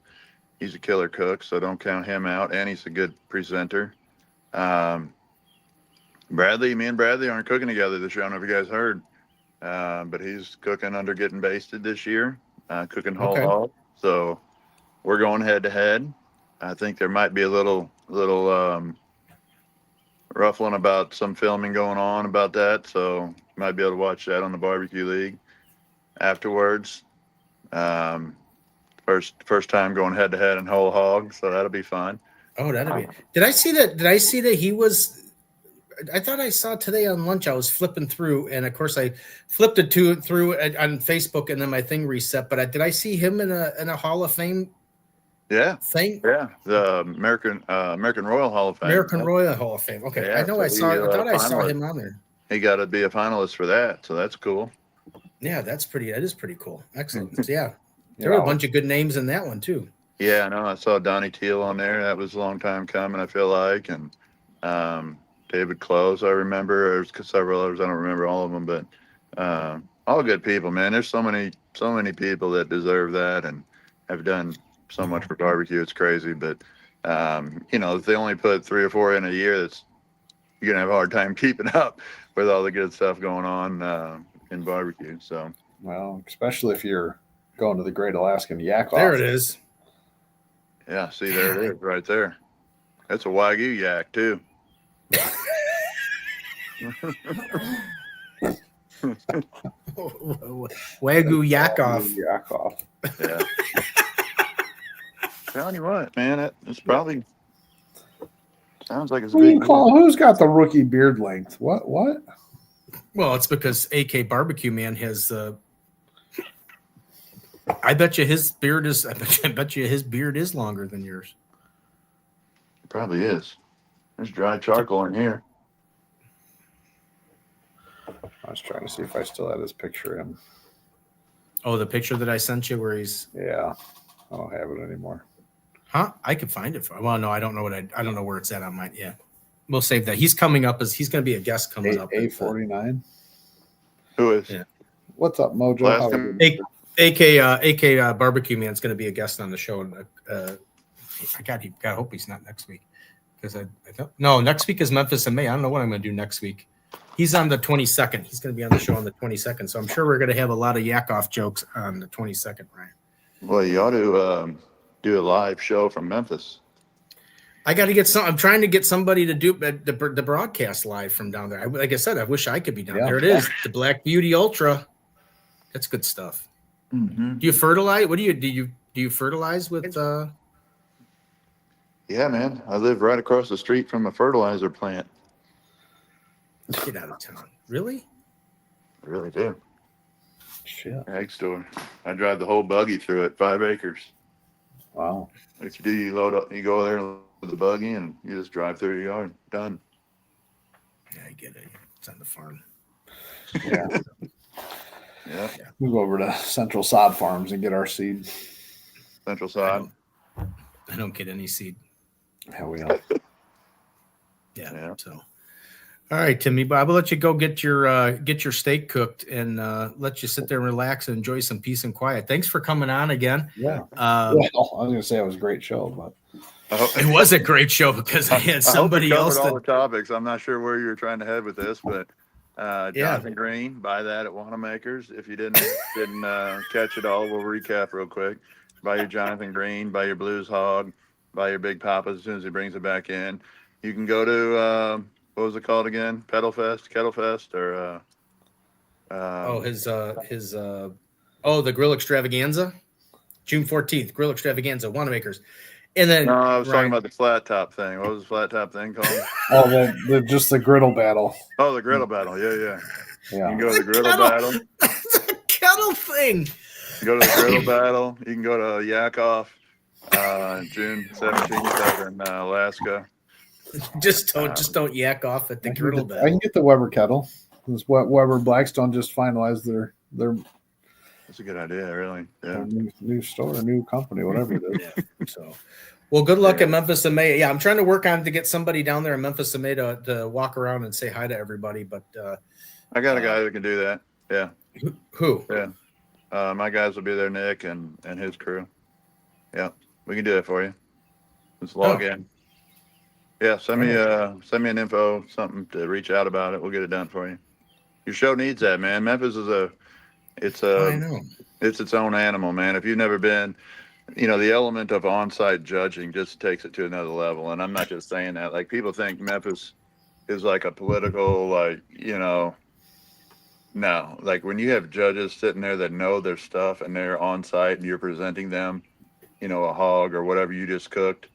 killer cook, so don't count him out. And he's a good presenter. Me and Bradley aren't cooking together this year. I don't know if you guys heard, but he's cooking under Getting Basted this year, cooking whole hog. So we're going head to head. I think there might be a little ruffling about some filming going on about that. So you might be able to watch that on the Barbecue League afterwards. First time going head to head in whole hog, so that'll be fun. Oh, that'll be. Did I see that he was? I thought I saw today on lunch. I was flipping through, and of course I flipped it through on Facebook, and then my thing reset. But did I see him in a Hall of Fame? Yeah. Thing. Yeah, the American Royal Hall of Fame. American Royal Hall of Fame. Okay, Yeah, I know. so I thought I saw him on there. He got to be a finalist for that, so that's cool. Yeah, that is pretty cool. Excellent. Yeah, there were a bunch of good names in that one too. Yeah, I know. I saw Donnie Teal on there. That was a long time coming, I feel like, and David Close. I remember. There's several others. I don't remember all of them, but all good people, man. There's so many people that deserve that and have done so much for barbecue. It's crazy, but if they only put 3 or 4 in a year, you're gonna have a hard time keeping up with all the good stuff going on in barbecue. So, well, especially if you're going to the Great Alaskan Yak Off. There it is. Yeah, see, there it is, right there. That's a Wagyu yak too. Wagyu Yak Off. Yak Off. Yeah. telling you what, man, it's probably sounds like it's Who you big. call? Who's got the rookie beard length? What? Well, it's because AK Barbecue Man has. I bet you his beard is. I bet you his beard is longer than yours. It probably is. There's dry charcoal in here. I was trying to see if I still had his picture in. Oh, the picture that I sent you where he's. Yeah, I don't have it anymore. Huh? I could find it. Well, no, I don't know what I don't know where it's at on mine. Yeah, we'll save that. He's coming up as he's going to be a guest coming up. A49. Who is? Yeah. What's up, Mojo? Last How time- are you? AK Barbecue Man's going to be a guest on the show. I hope he's not next week because I don't. No, next week is Memphis and May. I don't know what I'm going to do next week. He's on the 22nd. He's going to be on the show on the 22nd. So I'm sure we're going to have a lot of yak off jokes on the 22nd, Ryan. Well, you ought to do a live show from Memphis. I got to get some. I'm trying to get somebody to do the broadcast live from down there. Like I said, I wish I could be down there. It is the Black Beauty Ultra. That's good stuff. Mm-hmm. Do you fertilize? What do you fertilize with? Yeah, man. I live right across the street from a fertilizer plant. Get out of town. Really? I really do. Shit. Ag store. I drive the whole buggy through it, 5 acres. Wow. What you do, you load up, you go there with the buggy, and you just drive through your yard. Done. Yeah, I get it. It's on the farm. Yeah. Yeah. We go over to Central Sod Farms and get our seed. Central side. I don't get any seed. Hell, we know. Yeah. So, all right, Timmy, but I will let you go get your steak cooked and let you sit there and relax and enjoy some peace and quiet. Thanks for coming on again. Yeah. Well, I was gonna say it was a great show, but it was a great show because I had somebody else. All the topics. I'm not sure where you were trying to head with this, but Jonathan Green, buy that at Wanamaker's. If you didn't catch it all, we'll recap real quick. Buy your Jonathan Green, buy your Blues Hog, buy your Big Papa as soon as he brings it back in. You can go to what was it called again? Kettle Fest, or the Grill Extravaganza, June 14th, Grill Extravaganza, Wanamaker's, and then no, I was talking about the flat top thing. What was the flat top thing called? oh, just the griddle battle. Oh, the griddle battle. Yeah. You Yeah. can go to the griddle battle. the kettle thing. Go to the griddle battle. You can go to Yak Off June 17th in Alaska. Just don't yak off at the griddle I battle. can get the Weber kettle. This Weber Blackstone just finalized their That's a good idea, really. Yeah. new store, new company, whatever it is. Yeah. So, well, good luck at Memphis and May. Yeah, I'm trying to work on to get somebody down there in Memphis and May to walk around and say hi to everybody. But I got a guy that can do that. Yeah. who? Yeah. My guys will be there, Nick and his crew. Yeah, we can do that for you. Just log in. Yeah, send me an info, something to reach out about it. We'll get it done for you. Your show needs that, man. Memphis is it's its own animal, man. If you've never been, the element of on-site judging just takes it to another level. And I'm not just saying that. Like, people think Memphis is like a political, no. Like, when you have judges sitting there that know their stuff and they're on site and you're presenting them, a hog or whatever you just cooked,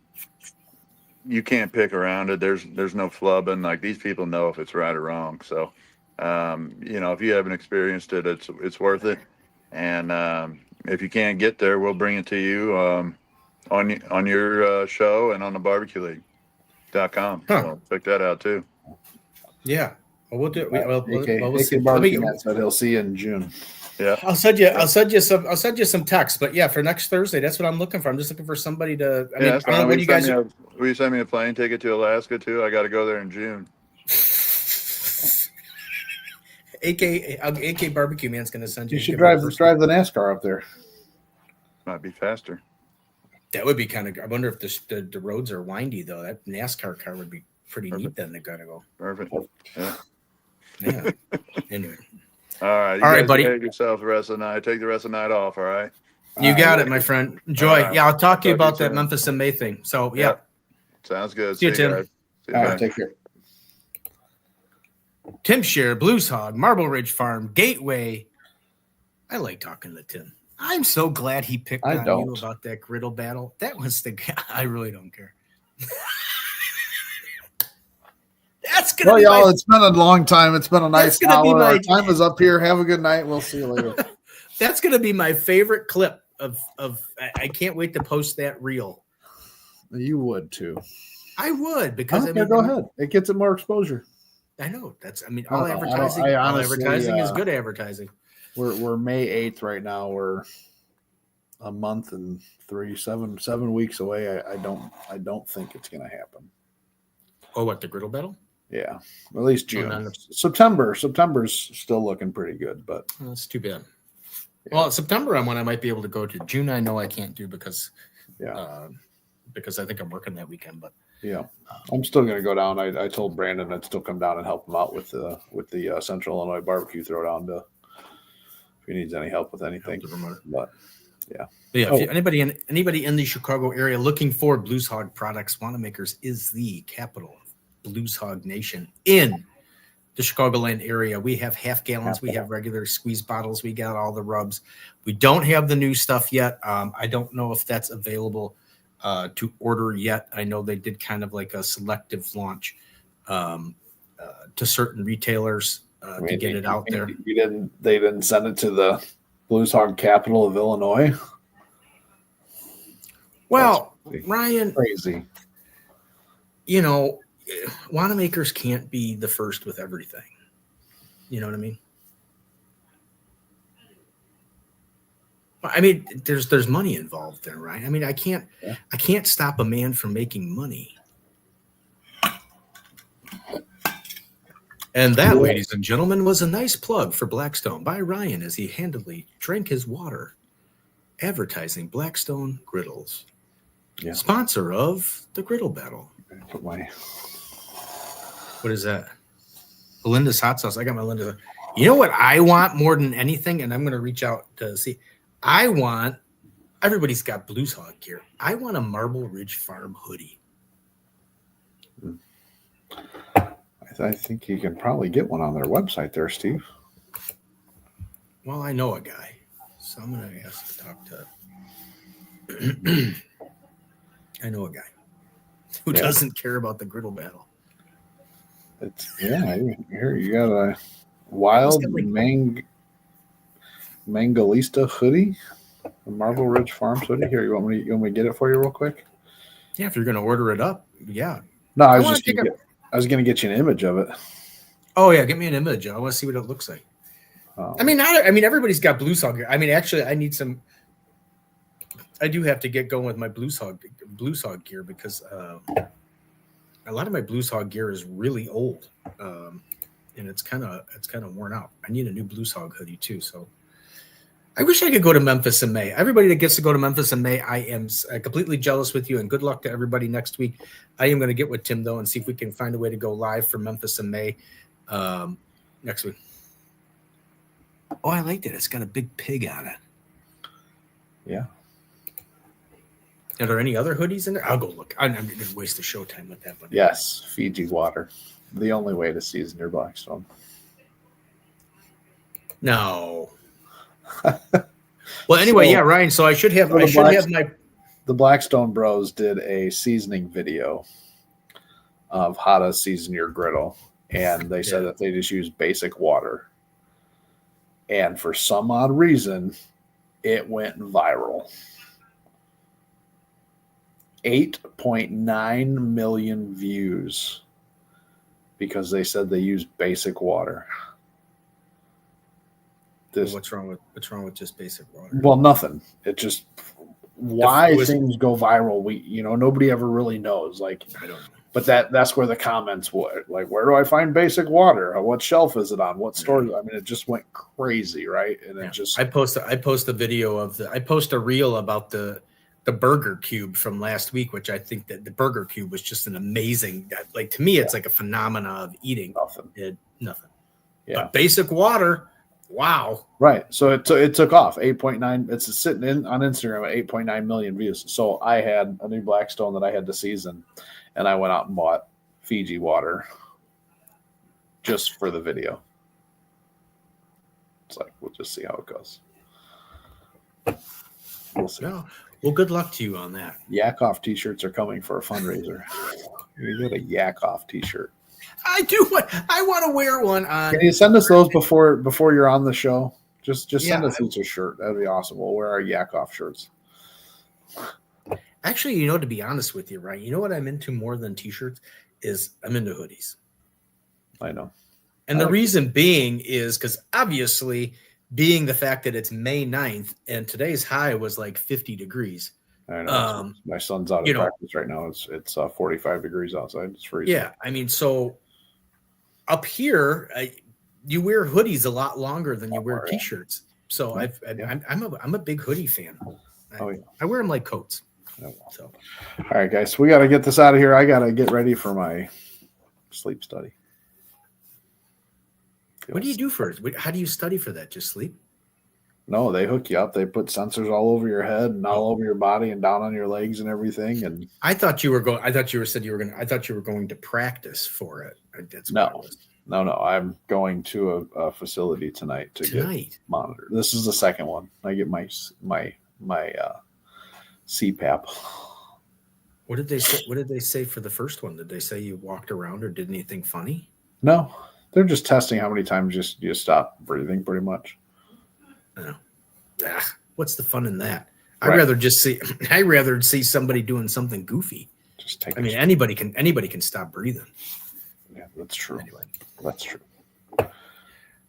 you can't pick around it. There's no flubbing. Like, these people know if it's right or wrong. So, if you haven't experienced it, it's worth it. And if you can't get there, we'll bring it to you on your show and on the BBQLeague.com. So check that out too. Yeah. Well, we'll do it. We'll AK see. Barbecue said he'll see you in June. Yeah. I'll send you some text. But yeah, for next Thursday, that's what I'm looking for. I'm just looking for somebody to. I don't know what you guys. Will you send me a plane ticket to Alaska too? I got to go there in June. AK Barbecue Man's going to send you. You should drive the NASCAR up there. Might be faster. That would be kind of. I wonder if the roads are windy though. That NASCAR car would be pretty neat. Then they got to go. Perfect. Yeah. Yeah. Anyway. All right, buddy. Take yourself the rest of the night. Take the rest of the night off. All right. You got it, my friend. Enjoy. Right. Yeah, I'll talk to you about that Memphis and May thing. So yeah. Sounds good. See you, Tim. Guys. See you All guys. right, take care. Tim Scheer, Blues Hog, Marble Ridge Farm, Gateway. I like talking to Tim. I'm so glad he picked I on don't. you about that griddle battle. That was the guy. I really don't care. That's gonna Well, be y'all, it's been a long time. It's been a nice gonna be hour. my- Our time is up here. Have a good night. We'll see you later. That's gonna be my favorite clip of. I can't wait to post that reel. You would too. I would because I mean, go ahead. It gets it more exposure. I know that's. I mean, I all don't know. advertising. I all honestly, advertising is good advertising. We're May 8th right now. We're a month and 7 weeks away. I don't think it's gonna happen. Oh, what, the griddle battle? Yeah, at least June. none of- September's still looking pretty good, but Well, that's too bad. Well, September I'm when I might be able to go to. June I know I can't do because I think I'm working that weekend. But yeah, I'm still gonna go down. I told Brandon I'd still come down and help him out with the Central Illinois barbecue throwdown to if he needs any help with anything. But yeah. If anybody in the Chicago area looking for Blues Hog products, Wanamaker's is the capital of Blues Hog Nation in the Chicagoland area. We have half gallons, we have regular squeeze bottles, we got all the rubs. We don't have the new stuff yet. I don't know if that's available to order yet. I know they did kind of like a selective launch to certain retailers to get it out there. They didn't send it to the Blues Hog capital of Illinois. Well, Ryan, crazy. You know, Wanamaker's can't be the first with everything. You know what I mean? I mean, there's money involved there, right? I mean, I can't stop a man from making money. And that, ladies and gentlemen, was a nice plug for Blackstone by Ryan as he handily drank his water, advertising Blackstone Griddles. Yeah. Sponsor of the Griddle Battle. What is that? Belinda's hot sauce. I got my Linda's. You know what I want more than anything, and I'm going to reach out to see. I want. Everybody's got Blues Hog gear. I want a Marble Ridge Farm hoodie. I think you can probably get one on their website there, Steve. Well, I know a guy, so I'm going to ask to talk to. I know a guy who doesn't care about the griddle battle. Here you got a wild Mangalista hoodie, a Marble Ridge Farms hoodie. Here, you want me to get it for you real quick? Yeah, if you're going to order it up, yeah. No, I was going to get you an image of it. Oh yeah, get me an image. I want to see what it looks like. I mean, everybody's got Blues Hog gear. I mean, actually, I need some. I do have to get going with my Blues Hog gear because a lot of my Blues Hog gear is really old, and it's kind of worn out. I need a new Blues Hog hoodie too. So I wish I could go to Memphis in May. Everybody that gets to go to Memphis in May, I am completely jealous with you. And good luck to everybody next week. I am going to get with Tim though and see if we can find a way to go live for Memphis in May next week. Oh, I liked it. It's got a big pig on it. Yeah. Are there any other hoodies in there? I'll go look. I'm going to waste the show time with that. But yes, Fiji water. The only way to season your Blackstone. No. Well, anyway, Ryan. So I should have my. The Blackstone Bros did a seasoning video of how to season your griddle, and they said that they just use basic water. And for some odd reason, it went viral. 8.9 million views because they said they use basic water. What's wrong with just basic water? Well, nothing. It just why things go viral. Nobody ever really knows. Like, I don't know. But that's where the comments were. Like, where do I find basic water? What shelf is it on? What store? I mean, it just went crazy, right? And it just. I post a video I post a reel about the burger cube from last week, which I think that the burger cube was just an amazing. Like, to me, it's like a phenomena of eating. Nothing. Yeah. But basic water. Wow. Right. So it took off 8.9. It's sitting on Instagram at 8.9 million views. So I had a new Blackstone that I had to season, and I went out and bought Fiji water just for the video. It's like, we'll just see how it goes. We'll see. No. Well, good luck to you on that. Yak Off t-shirts are coming for a fundraiser. You get a Yak Off t-shirt. I do. I want to wear one on. Can you send us those before you're on the show? Just send us each a shirt. That'd be awesome. We'll wear our Yak Off shirts. Actually, to be honest with you, right? You know what I'm into more than t-shirts is I'm into hoodies. I know. And the reason being is because obviously being the fact that it's May 9th and today's high was like 50 degrees. I know. My son's out of practice right now. It's 45 degrees outside. It's freezing. Yeah. I mean, so up here, you wear hoodies a lot longer than you wear t-shirts. So I'm a big hoodie fan. I wear them like coats. So, all right, guys, we got to get this out of here. I got to get ready for my sleep study. What do you do for it? How do you study for that? Just sleep? No, they hook you up. They put sensors all over your head and all over your body and down on your legs and everything. And I thought you were going. I thought you were going to practice for it. That's no. I'm going to a facility tonight to get monitored. This is the second one. I get my CPAP. What did they say? What did they say for the first one? Did they say you walked around or did anything funny? No, they're just testing how many times you stop breathing, pretty much. Oh. What's the fun in that? I'd rather see somebody doing something goofy. Anybody can stop breathing. Yeah, that's true. Anyway, that's true.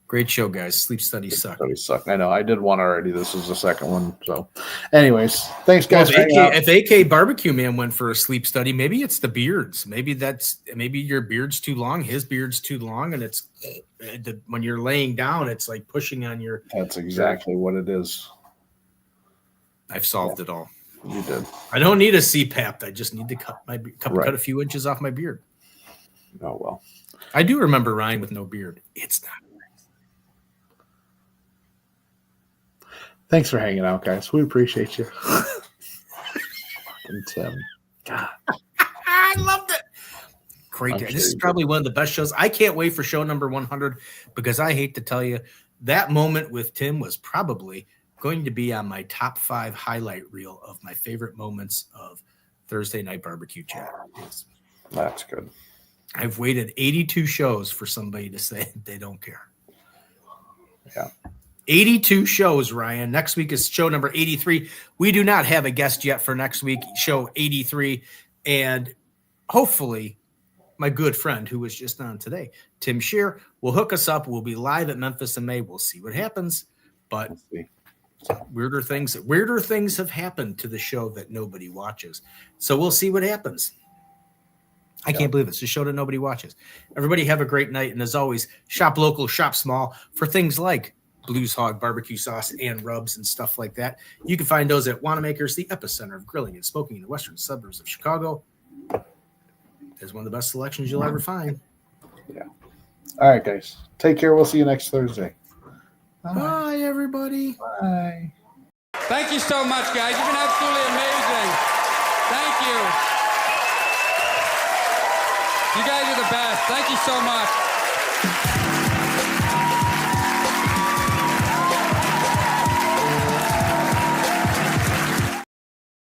Great show, guys. Sleep studies suck. I know. I did one already. This is the second one. So, anyways, thanks, guys. If AK Barbecue Man went for a sleep study, maybe it's the beards. Maybe your beard's too long, his beard's too long, and it's when you're laying down, it's like pushing on your. That's exactly what it is. I've solved it all. You did. I don't need a CPAP. I just need to cut a few inches off my beard. Oh well. I do remember Ryan with no beard. It's not. Thanks for hanging out, guys. We appreciate you. And Tim. God. I loved it. Great day. This is probably one of the best shows. I can't wait for show number 100 because I hate to tell you, that moment with Tim was probably going to be on my top 5 highlight reel of my favorite moments of Thursday Night Barbecue Chat. That's good. I've waited 82 shows for somebody to say they don't care. Yeah. 82 shows, Ryan. Next week is show number 83. We do not have a guest yet for next week, show 83. And hopefully my good friend who was just on today, Tim Scheer, will hook us up. We'll be live at Memphis in May. We'll see what happens. But weirder things have happened to the show that nobody watches. So we'll see what happens. I can't believe it's a show that nobody watches. Everybody have a great night. And as always, shop local, shop small for things like Blues Hog barbecue sauce and rubs and stuff like that. You can find those at Wanamaker's, the epicenter of grilling and smoking in the western suburbs of Chicago. It's one of the best selections you'll ever find. Yeah. All right, guys. Take care. We'll see you next Thursday. Bye, everybody. Bye. Thank you so much, guys. You've been absolutely amazing. Thank you. You guys are the best. Thank you so much.